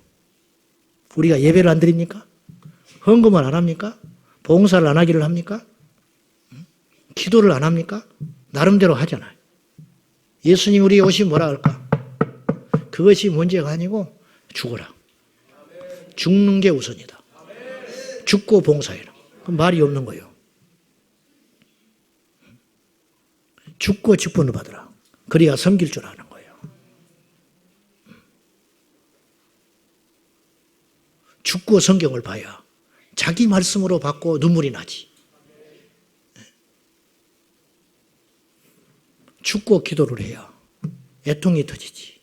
우리가 예배를 안 드립니까? 헌금을 안 합니까? 봉사를 안 하기를 합니까? 기도를 안 합니까? 나름대로 하잖아요. 예수님 우리에 오시면 뭐라 할까? 그것이 문제가 아니고 죽어라. 죽는 게 우선이다. 죽고 봉사해라. 그럼 말이 없는 거예요. 죽고 직분을 받으라. 그래야 섬길 줄 아는 거예요. 죽고 성경을 봐야 자기 말씀으로 받고 눈물이 나지. 죽고 기도를 해야 애통이 터지지.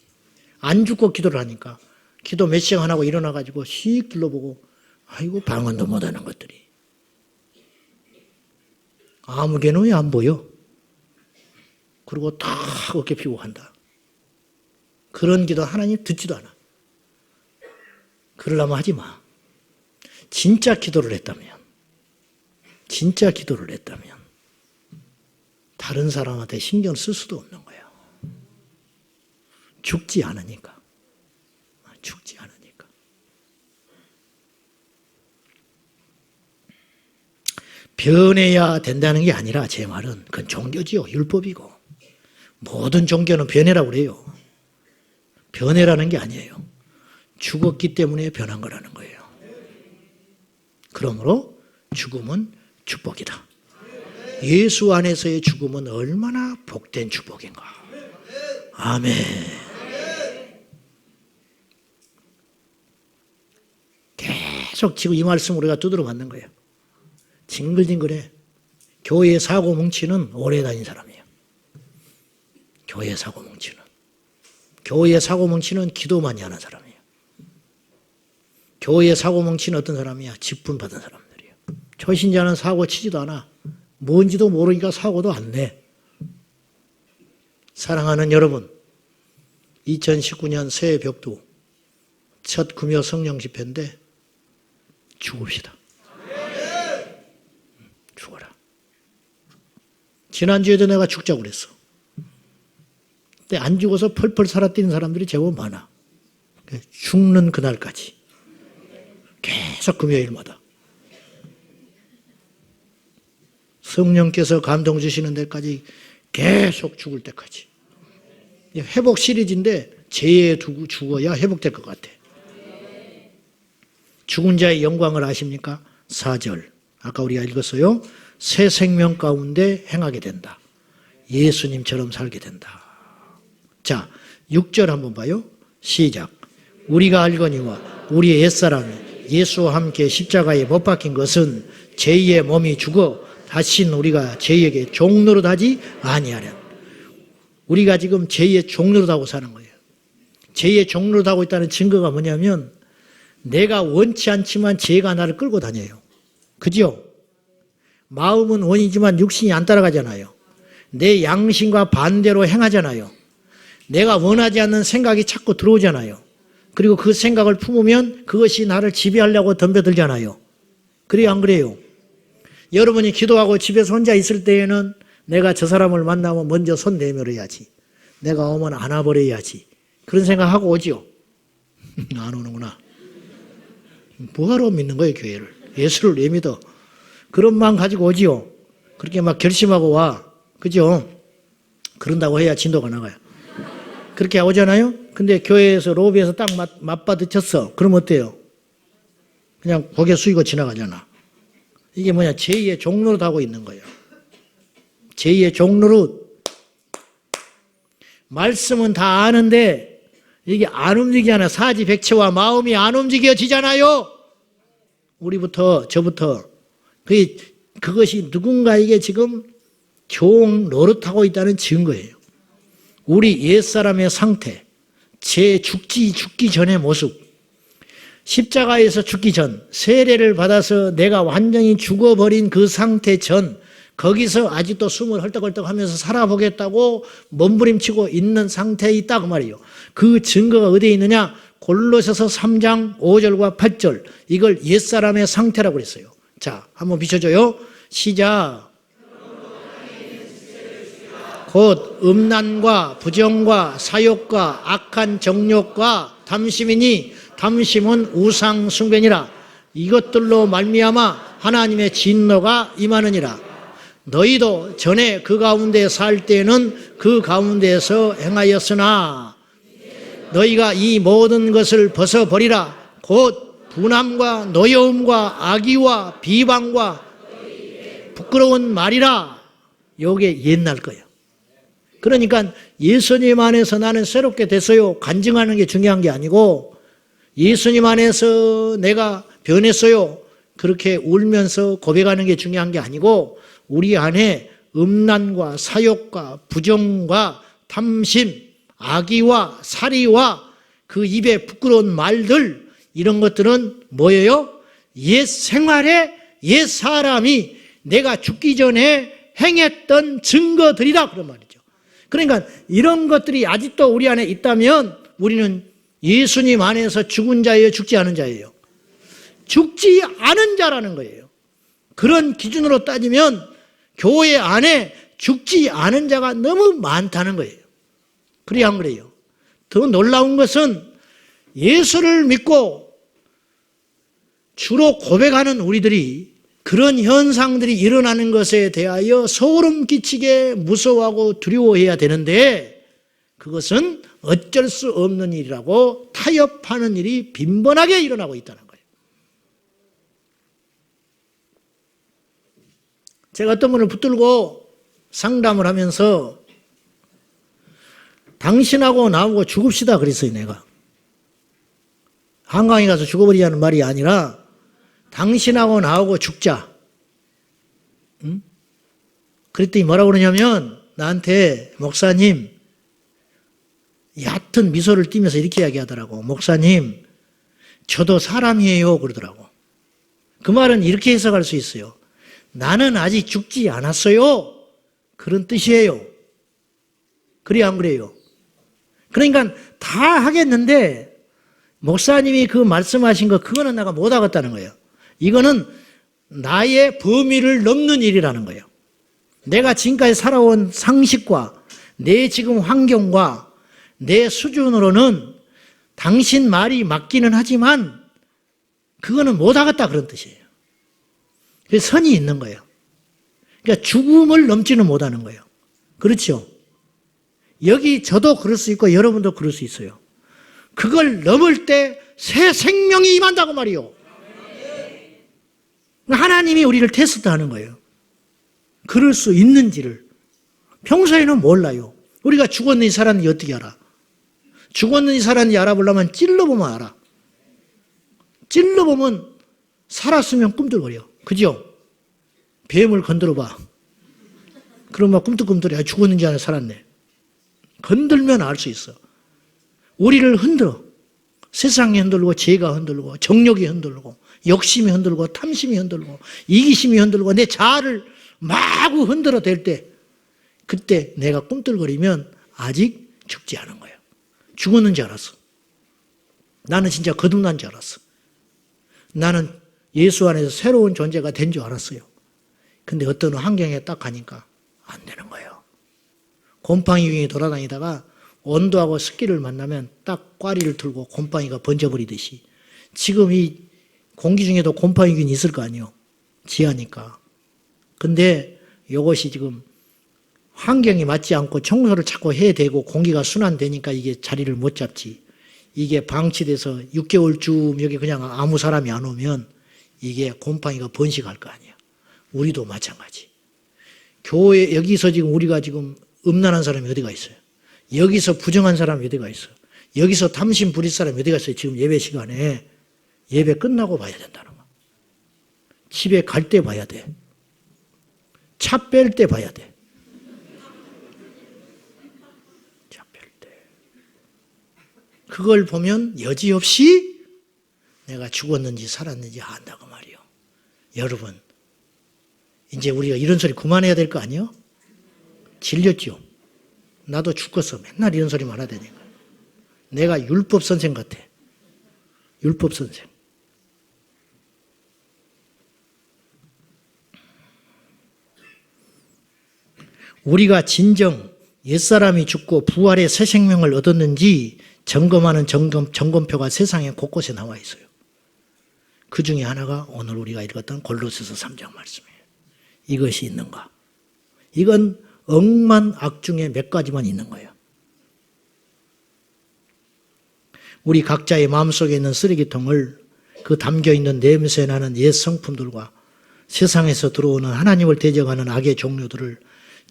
안 죽고 기도를 하니까 기도 몇 시간 하고 일어나가지고 씩 둘러보고 아이고 방언도 못하는 것들이. 아무개는 왜 안 보여? 그리고 다 어깨 피고 한다. 그런 기도 하나님 듣지도 않아. 그러려면 하지 마. 진짜 기도를 했다면 다른 사람한테 신경 쓸 수도 없는 거예요. 죽지 않으니까. 변해야 된다는 게 아니라 제 말은 그건 종교지요. 율법이고. 모든 종교는 변해라고 그래요. 변해라는 게 아니에요. 죽었기 때문에 변한 거라는 거예요. 그러므로 죽음은 축복이다. 예수 안에서의 죽음은 얼마나 복된 축복인가. 아멘. 계속 지금 이 말씀 우리가 두드려 맞는 거예요. 징글징글해. 교회 사고 뭉치는 오래 다닌 사람이에요. 교회 사고 뭉치는 기도 많이 하는 사람이에요. 교회 사고 뭉치는 어떤 사람이야? 직분 받은 사람들이에요. 초신자는 사고 치지도 않아. 뭔지도 모르니까 사고도 안 내. 사랑하는 여러분, 2019년 새해 벽두 첫 금요 성령 집회인데 죽읍시다. 죽어라. 지난주에도 내가 죽자고 그랬어. 근데 안 죽어서 펄펄 살아뛰는 사람들이 제법 많아. 죽는 그날까지 계속 금요일마다 성령께서 감동 주시는 데까지 계속 죽을 때까지. 회복 시리즈인데 죄에 죽어야 회복될 것 같아. 죽은 자의 영광을 아십니까? 4절. 아까 우리가 읽었어요. 새 생명 가운데 행하게 된다. 예수님처럼 살게 된다. 자, 6절 한번 봐요. 시작. 우리가 알거니와 우리의 옛사람이 예수와 함께 십자가에 못 박힌 것은 죄의 몸이 죽어 다신 우리가 죄에게 종노릇하지 아니하랴. 우리가 지금 죄의 종노릇하고 사는 거예요. 죄의 종노릇하고 있다는 증거가 뭐냐면 내가 원치 않지만 죄가 나를 끌고 다녀요. 그죠? 마음은 원이지만 육신이 안 따라가잖아요. 내 양심과 반대로 행하잖아요. 내가 원하지 않는 생각이 자꾸 들어오잖아요. 그리고 그 생각을 품으면 그것이 나를 지배하려고 덤벼들잖아요. 그래요, 안 그래요? 여러분이 기도하고 집에서 혼자 있을 때에는 내가 저 사람을 만나면 먼저 손 내밀어야지. 내가 오면 안아버려야지. 그런 생각하고 오지요? 안 오는구나. 뭐하러 믿는 거예요, 교회를? 예수를 왜 믿어? 그런 마음 가지고 오지요? 그렇게 막 결심하고 와. 그죠? 그런다고 해야 진도가 나가요. 그렇게 오잖아요? 근데 교회에서 로비에서 딱 맞받으쳤어. 그럼 어때요? 그냥 고개 숙이고 지나가잖아. 이게 뭐냐? 제2의 종노릇 하고 있는 거예요. 제2의 종노릇. 말씀은 다 아는데 이게 안 움직이잖아요. 사지백체와 마음이 안 움직여지잖아요. 우리부터 저부터. 그것이 누군가에게 지금 종 노릇하고 있다는 증거예요. 우리 옛사람의 상태, 죽기 전의 모습, 십자가에서 죽기 전, 세례를 받아서 내가 완전히 죽어버린 그 상태 전, 거기서 아직도 숨을 헐떡헐떡 하면서 살아보겠다고 몸부림치고 있는 상태에 있다 그 말이에요. 그 증거가 어디에 있느냐? 골로새서 3장 5절과 8절. 이걸 옛사람의 상태라고 그랬어요. 자, 한번 비춰줘요. 시작. 곧 음란과 부정과 사욕과 악한 정욕과 탐심이니 탐심은 우상 숭배니라. 이것들로 말미암아 하나님의 진노가 임하느니라. 너희도 전에 그 가운데 살 때는 그 가운데서 행하였으나 너희가 이 모든 것을 벗어버리라. 곧 분함과 노여움과 악의와 비방과 부끄러운 말이라. 요게 옛날 거예요. 그러니까 예수님 안에서 나는 새롭게 됐어요. 간증하는 게 중요한 게 아니고 예수님 안에서 내가 변했어요. 그렇게 울면서 고백하는 게 중요한 게 아니고 우리 안에 음란과 사욕과 부정과 탐심, 악의와 살이와 그 입에 부끄러운 말들 이런 것들은 뭐예요? 옛 생활에 옛 사람이 내가 죽기 전에 행했던 증거들이다 그런 말이죠. 그러니까 이런 것들이 아직도 우리 안에 있다면 우리는 예수님 안에서 죽은 자예요, 죽지 않은 자예요? 죽지 않은 자라는 거예요. 그런 기준으로 따지면 교회 안에 죽지 않은 자가 너무 많다는 거예요. 그래요, 안 그래요? 더 놀라운 것은 예수를 믿고 주로 고백하는 우리들이 그런 현상들이 일어나는 것에 대하여 소름 끼치게 무서워하고 두려워해야 되는데 그것은 어쩔 수 없는 일이라고 타협하는 일이 빈번하게 일어나고 있다는 거예요. 제가 어떤 분을 붙들고 상담을 하면서 당신하고 나하고 죽읍시다 그랬어요. 내가 한강에 가서 죽어버리자는 말이 아니라 당신하고 나하고 죽자. 응? 그랬더니 뭐라고 그러냐면 나한테 목사님 얕은 미소를 띠면서 이렇게 이야기하더라고. 목사님 저도 사람이에요 그러더라고. 그 말은 이렇게 해석할 수 있어요. 나는 아직 죽지 않았어요. 그런 뜻이에요. 그래요, 안 그래요? 그러니까 다 하겠는데 목사님이 그 말씀하신 거 그거는 내가 못 하겠다는 거예요. 이거는 나의 범위를 넘는 일이라는 거예요. 내가 지금까지 살아온 상식과 내 지금 환경과 내 수준으로는 당신 말이 맞기는 하지만 그거는 못 하겠다 그런 뜻이에요. 그래서 선이 있는 거예요. 그러니까 죽음을 넘지는 못하는 거예요. 그렇죠? 여기 저도 그럴 수 있고 여러분도 그럴 수 있어요. 그걸 넘을 때 새 생명이 임한다고 말이요. 하나님이 우리를 테스트하는 거예요. 그럴 수 있는지를. 평소에는 몰라요. 우리가 죽었는지 살았는지 어떻게 알아? 죽었는지 살았는지 알아보려면 찔러보면 알아. 찔러보면 살았으면 꿈틀거려. 그죠? 뱀을 건드려봐. 그러면 꿈틀꿈틀해. 죽었는지 아니면 살았네. 건들면 알 수 있어. 우리를 흔들어. 세상이 흔들고 죄가 흔들고 정욕이 흔들고 욕심이 흔들고 탐심이 흔들고 이기심이 흔들고 내 자아를 마구 흔들어 댈 때 그때 내가 꿈틀거리면 아직 죽지 않은 거예요. 죽었는 줄 알았어. 나는 진짜 거듭난 줄 알았어. 나는 예수 안에서 새로운 존재가 된 줄 알았어요. 근데 어떤 환경에 딱 가니까 안 되는 거예요. 곰팡이 중에 돌아다니다가 온도하고 습기를 만나면 딱 꽈리를 틀고 곰팡이가 번져버리듯이 지금 이 공기 중에도 곰팡이균이 있을 거 아니에요. 지하니까. 근데 이것이 지금 환경이 맞지 않고 청소를 자꾸 해야 되고 공기가 순환되니까 이게 자리를 못 잡지. 이게 방치돼서 6개월쯤 여기 그냥 아무 사람이 안 오면 이게 곰팡이가 번식할 거 아니에요. 우리도 마찬가지. 교회 여기서 지금 우리가 지금 음란한 사람이 어디가 있어요? 여기서 부정한 사람이 어디가 있어? 여기서 탐심 부릴 사람이 어디가 있어요? 지금 예배 시간에. 예배 끝나고 봐야 된다는 거. 집에 갈 때 봐야 돼. 차 뺄 때 봐야 돼. 차 뺄 때. 그걸 보면 여지없이 내가 죽었는지 살았는지 안다고 말이요. 여러분, 이제 우리가 이런 소리 그만해야 될 거 아니요? 질렸죠? 나도 죽었어. 맨날 이런 소리만 하다니까. 내가 율법 선생 같아. 율법 선생. 우리가 진정 옛사람이 죽고 부활의 새 생명을 얻었는지 점검하는 점검표가 세상에 곳곳에 나와 있어요. 그 중에 하나가 오늘 우리가 읽었던 골로새서 3장 말씀이에요. 이것이 있는가? 이건 억만 악 중에 몇 가지만 있는 거예요. 우리 각자의 마음속에 있는 쓰레기통을 그 담겨있는 냄새나는 옛 성품들과 세상에서 들어오는 하나님을 대적하는 악의 종류들을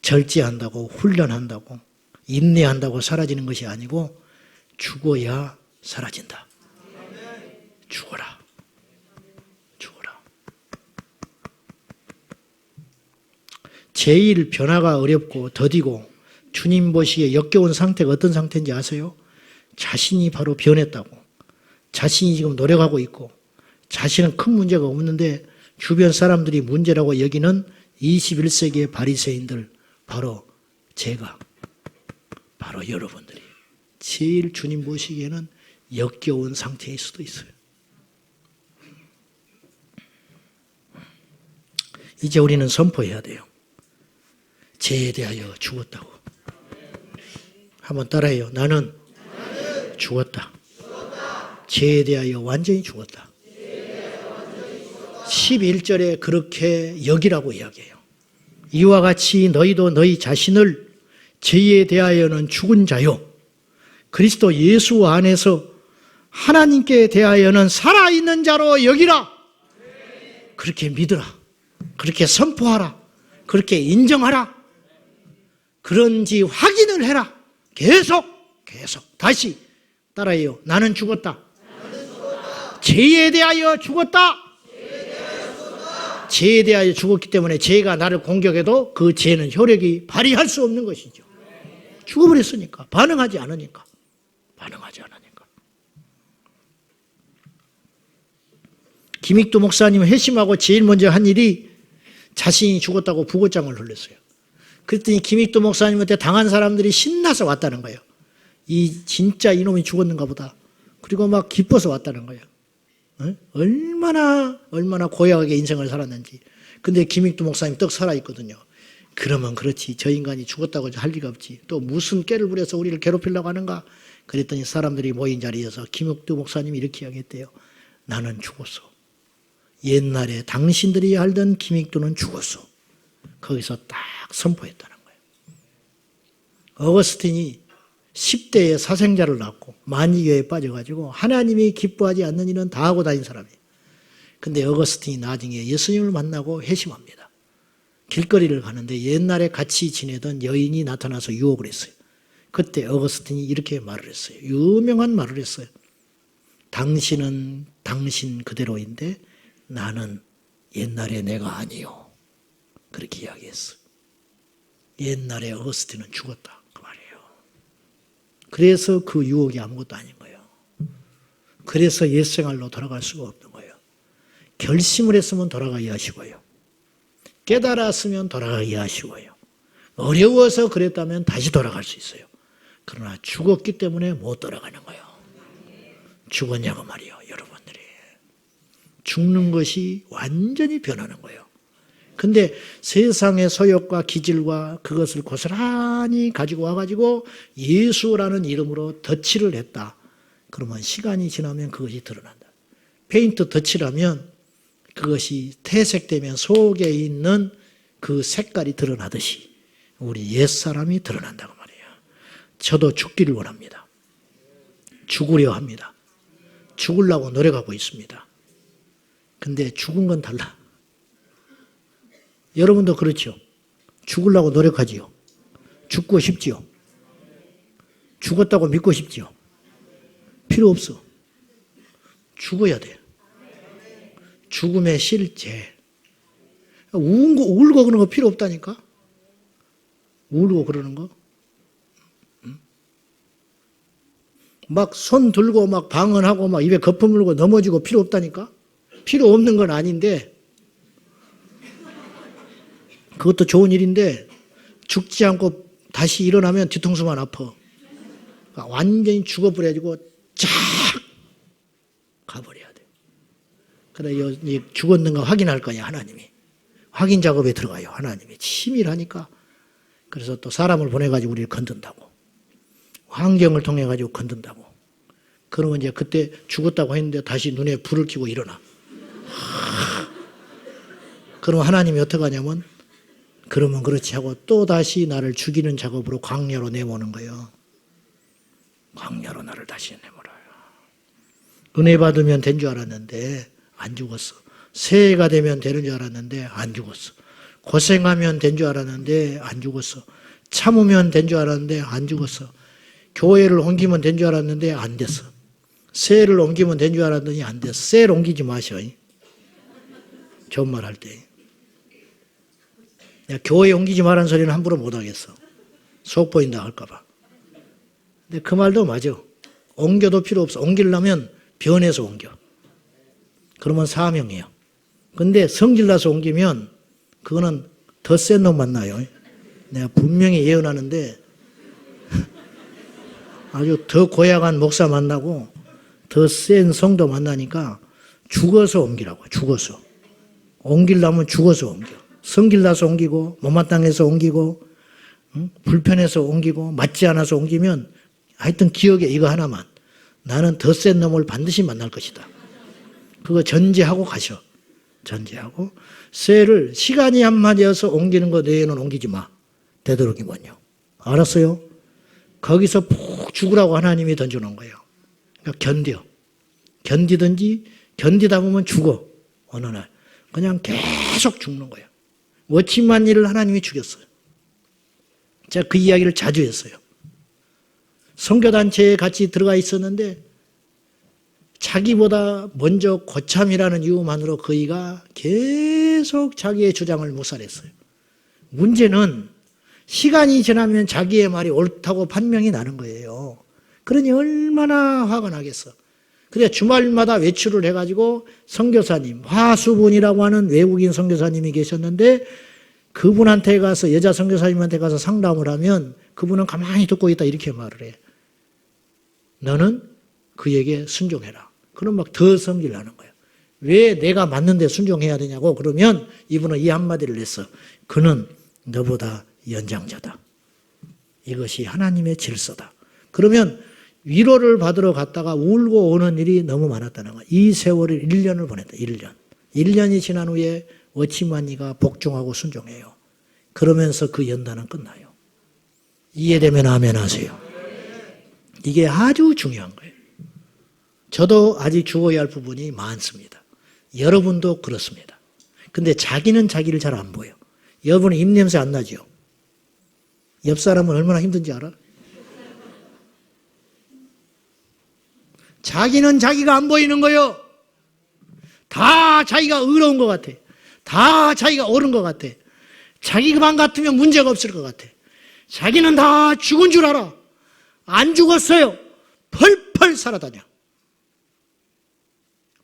절제한다고 훈련한다고 인내한다고 사라지는 것이 아니고 죽어야 사라진다. 죽어라. 죽어라. 제일 변화가 어렵고 더디고 주님 보시기에 역겨운 상태가 어떤 상태인지 아세요? 자신이 바로 변했다고. 자신이 지금 노력하고 있고 자신은 큰 문제가 없는데 주변 사람들이 문제라고 여기는 21세기의 바리새인들, 바로 제가, 바로 여러분들이 제일 주님 보시기에는 역겨운 상태일 수도 있어요. 이제 우리는 선포해야 돼요. 죄에 대하여 죽었다고. 한번 따라해요. 나는 죽었다. 죄에 대하여 완전히 죽었다. 11절에 그렇게 여기라고 이야기해요. 이와 같이 너희도 너희 자신을 죄에 대하여는 죽은 자요 그리스도 예수 안에서 하나님께 대하여는 살아있는 자로 여기라. 그렇게 믿으라. 그렇게 선포하라. 그렇게 인정하라. 그런지 확인을 해라. 계속 다시 따라해요. 나는 죽었다. 죄에 대하여 죽었다. 죄에 대하여 죽었기 때문에 죄가 나를 공격해도 그 죄는 효력이 발휘할 수 없는 것이죠. 죽어버렸으니까. 반응하지 않으니까. 김익도 목사님 회심하고 제일 먼저 한 일이 자신이 죽었다고 부고장을 흘렸어요. 그랬더니 김익도 목사님한테 당한 사람들이 신나서 왔다는 거예요. 이 진짜 이놈이 죽었는가 보다. 그리고 막 기뻐서 왔다는 거예요. 얼마나 고약하게 인생을 살았는지. 근데 김익도 목사님 떡 살아있거든요. 그러면 그렇지. 저 인간이 죽었다고 할 리가 없지. 또 무슨 깨를 부려서 우리를 괴롭히려고 하는가. 그랬더니 사람들이 모인 자리에서 김익도 목사님이 이렇게 이야기했대요. 나는 죽었어. 옛날에 당신들이 알던 김익도는 죽었어. 거기서 딱 선포했다는 거예요. 어거스틴이 10대에 사생자를 낳고 만이교에 빠져가지고 하나님이 기뻐하지 않는 일은 다 하고 다닌 사람이에요. 근데 어거스틴이 나중에 예수님을 만나고 회심합니다. 길거리를 가는데 옛날에 같이 지내던 여인이 나타나서 유혹을 했어요. 그때 어거스틴이 이렇게 말을 했어요. 유명한 말을 했어요. 당신은 당신 그대로인데 나는 옛날에 내가 아니요. 그렇게 이야기했어요. 옛날에 어거스틴은 죽었다. 그 말이에요. 그래서 그 유혹이 아무것도 아닌 거예요. 그래서 옛생활로 돌아갈 수가 없는 거예요. 결심을 했으면 돌아가야 하시고요. 깨달았으면 돌아가야 하시고요. 어려워서 그랬다면 다시 돌아갈 수 있어요. 그러나 죽었기 때문에 못 돌아가는 거예요. 죽었냐고 말이요, 여러분들이. 죽는 것이 완전히 변하는 거예요. 근데 세상의 소욕과 기질과 그것을 고스란히 가지고 와가지고 예수라는 이름으로 덧칠을 했다. 그러면 시간이 지나면 그것이 드러난다. 페인트 덧칠하면 그것이 퇴색되면 속에 있는 그 색깔이 드러나듯이 우리 옛사람이 드러난다고 말이에요. 저도 죽기를 원합니다. 죽으려 합니다. 죽으려고 노력하고 있습니다. 근데 죽은 건 달라. 여러분도 그렇죠? 죽으려고 노력하지요. 죽고 싶지요. 죽었다고 믿고 싶지요? 필요 없어. 죽어야 돼. 죽음의 실제. 울고 그러는 거 필요 없다니까? 울고 그러는 거? 막 손 들고 막 방언하고 막 입에 거품 물고 넘어지고 필요 없다니까? 필요 없는 건 아닌데, 그것도 좋은 일인데, 죽지 않고 다시 일어나면 뒤통수만 아파. 완전히 죽어버려가지고 쫙 가버려야 돼. 그래, 죽었는가 확인할 거냐, 하나님이. 확인 작업에 들어가요, 하나님이. 치밀하니까. 그래서 또 사람을 보내가지고 우리를 건든다고. 환경을 통해가지고 건든다고. 그러면 이제 그때 죽었다고 했는데 다시 눈에 불을 켜고 일어나. 그럼 하나님이 어떻게 하냐면, 그러면 그렇지 하고 또 다시 나를 죽이는 작업으로 광야로 내모는 거예요. 광야로 나를 다시 내몰아요. 은혜 받으면 된 줄 알았는데 안 죽었어. 새해가 되면 되는 줄 알았는데 안 죽었어. 고생하면 된 줄 알았는데 안 죽었어. 참으면 된 줄 알았는데 안 죽었어. 교회를 옮기면 된 줄 알았는데 안 됐어. 새해를 옮기면 된 줄 알았더니 안 됐어. 새해를 옮기지 마셔. 좋은 말 할 때. 교회 옮기지 말라는 소리는 함부로 못 하겠어. 속 보인다 할까 봐. 근데 그 말도 맞아. 옮겨도 필요 없어. 옮기려면 변해서 옮겨. 그러면 사명이에요. 근데 성질나서 옮기면 그거는 더 센 놈 만나요. 내가 분명히 예언하는데 아주 더 고약한 목사 만나고 더 센 성도 만나니까 죽어서 옮기라고. 죽어서. 옮기려면 죽어서 옮겨. 성질나서 옮기고 못마땅해서 옮기고 불편해서 옮기고 맞지 않아서 옮기면 하여튼 기억에 이거 하나만. 나는 더 센 놈을 반드시 만날 것이다. 그거 전제하고 가셔. 전제하고. 쇠를 시간이 안 맞아서 옮기는 거 내에는 옮기지 마. 되도록이면요. 알았어요? 거기서 푹 죽으라고 하나님이 던져놓은 거예요. 그러니까 견뎌. 견디든지 견디다 보면 죽어. 어느 날. 그냥 계속 죽는 거예요. 워치만 일을 하나님이 죽였어요. 제가 그 이야기를 자주 했어요. 선교단체에 같이 들어가 있었는데 자기보다 먼저 고참이라는 이유만으로 그이가 계속 자기의 주장을 묵살했어요. 문제는 시간이 지나면 자기의 말이 옳다고 판명이 나는 거예요. 그러니 얼마나 화가 나겠어. 그래 주말마다 외출을 해가지고 선교사님, 화수분이라고 하는 외국인 선교사님이 계셨는데 그분한테 가서 여자 선교사님한테 가서 상담을 하면 그분은 가만히 듣고 있다 이렇게 말을 해. 너는 그에게 순종해라. 그럼 막 더 성질 나는 거예요. 왜 내가 맞는데 순종해야 되냐고 그러면 이분은 이 한마디를 냈어. 그는 너보다 연장자다. 이것이 하나님의 질서다. 그러면 위로를 받으러 갔다가 울고 오는 일이 너무 많았다는 거예요. 이 세월을 1년을 보냈다. 1년. 1년이 지난 후에 워치만이가 복종하고 순종해요. 그러면서 그 연단은 끝나요. 이해되면 아멘 하세요. 이게 아주 중요한 거예요. 저도 아직 죽어야 할 부분이 많습니다. 여러분도 그렇습니다. 근데 자기는 자기를 잘 안 보여. 여러분은 입냄새 안 나죠? 옆 사람은 얼마나 힘든지 알아? 자기는 자기가 안 보이는 거요. 다 자기가 의로운 것 같아. 다 자기가 옳은 것 같아. 자기만 같으면 문제가 없을 것 같아. 자기는 다 죽은 줄 알아. 안 죽었어요. 펄펄 살아다녀.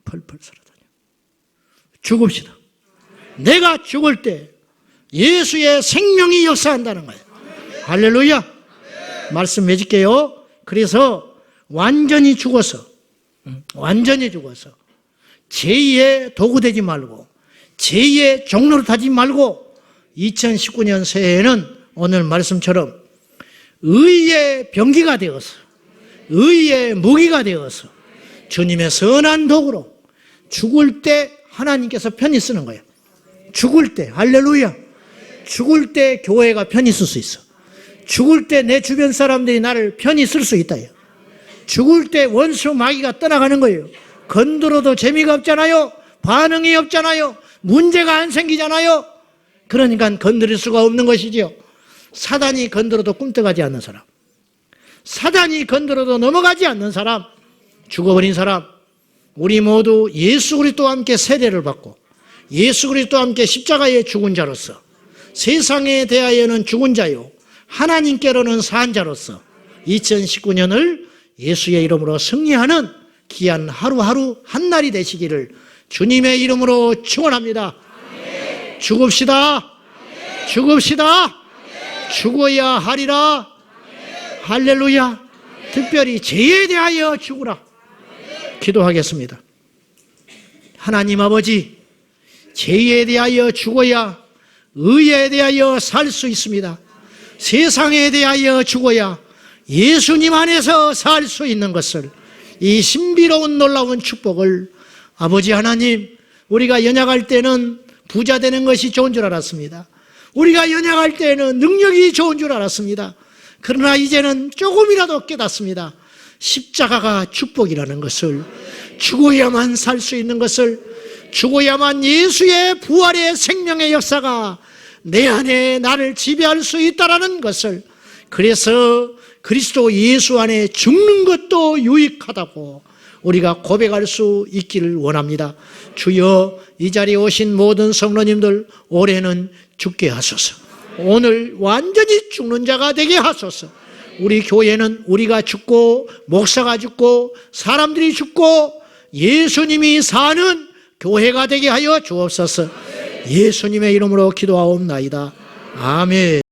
펄펄 살아다녀. 죽읍시다. 내가 죽을 때 예수의 생명이 역사한다는 거예요. 할렐루야. 말씀 맺을게요. 그래서 완전히 죽어서 제2의 도구 되지 말고 제2의 종로를 타지 말고 2019년 새해에는 오늘 말씀처럼 의의 병기가 되어서 의의 무기가 되어서 주님의 선한 도구로 죽을 때 하나님께서 편히 쓰는 거예요. 죽을 때 할렐루야. 죽을 때 교회가 편히 쓸 수 있어. 죽을 때 내 주변 사람들이 나를 편히 쓸 수 있다. 죽을 때 원수 마귀가 떠나가는 거예요. 건드려도 재미가 없잖아요. 반응이 없잖아요. 문제가 안 생기잖아요. 그러니까 건드릴 수가 없는 것이지요. 사단이 건드려도 꿈떡하지 않는 사람, 사단이 건드려도 넘어가지 않는 사람, 죽어버린 사람, 우리 모두 예수 그리스도와 함께 세례를 받고 예수 그리스도와 함께 십자가에 죽은 자로서 세상에 대하여는 죽은 자요 하나님께로는 산 자로서 2019년을 예수의 이름으로 승리하는 귀한 하루하루 한날이 되시기를 주님의 이름으로 축원합니다. 죽읍시다. 죽읍시다. 죽어야 하리라. 할렐루야. 특별히 죄에 대하여 죽으라. 기도하겠습니다. 하나님 아버지, 죄에 대하여 죽어야 의에 대하여 살 수 있습니다. 세상에 대하여 죽어야 예수님 안에서 살 수 있는 것을, 이 신비로운 놀라운 축복을 아버지 하나님, 우리가 연약할 때는 부자 되는 것이 좋은 줄 알았습니다. 우리가 연약할 때는 능력이 좋은 줄 알았습니다. 그러나 이제는 조금이라도 깨닫습니다. 십자가가 축복이라는 것을, 죽어야만 살 수 있는 것을, 죽어야만 예수의 부활의 생명의 역사가 내 안에 나를 지배할 수 있다는 것을, 그래서 그리스도 예수 안에 죽는 것도 유익하다고 우리가 고백할 수 있기를 원합니다. 주여, 이 자리에 오신 모든 성도님들 올해는 죽게 하소서. 오늘 완전히 죽는 자가 되게 하소서. 우리 교회는 우리가 죽고 목사가 죽고 사람들이 죽고 예수님이 사는 교회가 되게 하여 주옵소서. 예수님의 이름으로 기도하옵나이다. 아멘.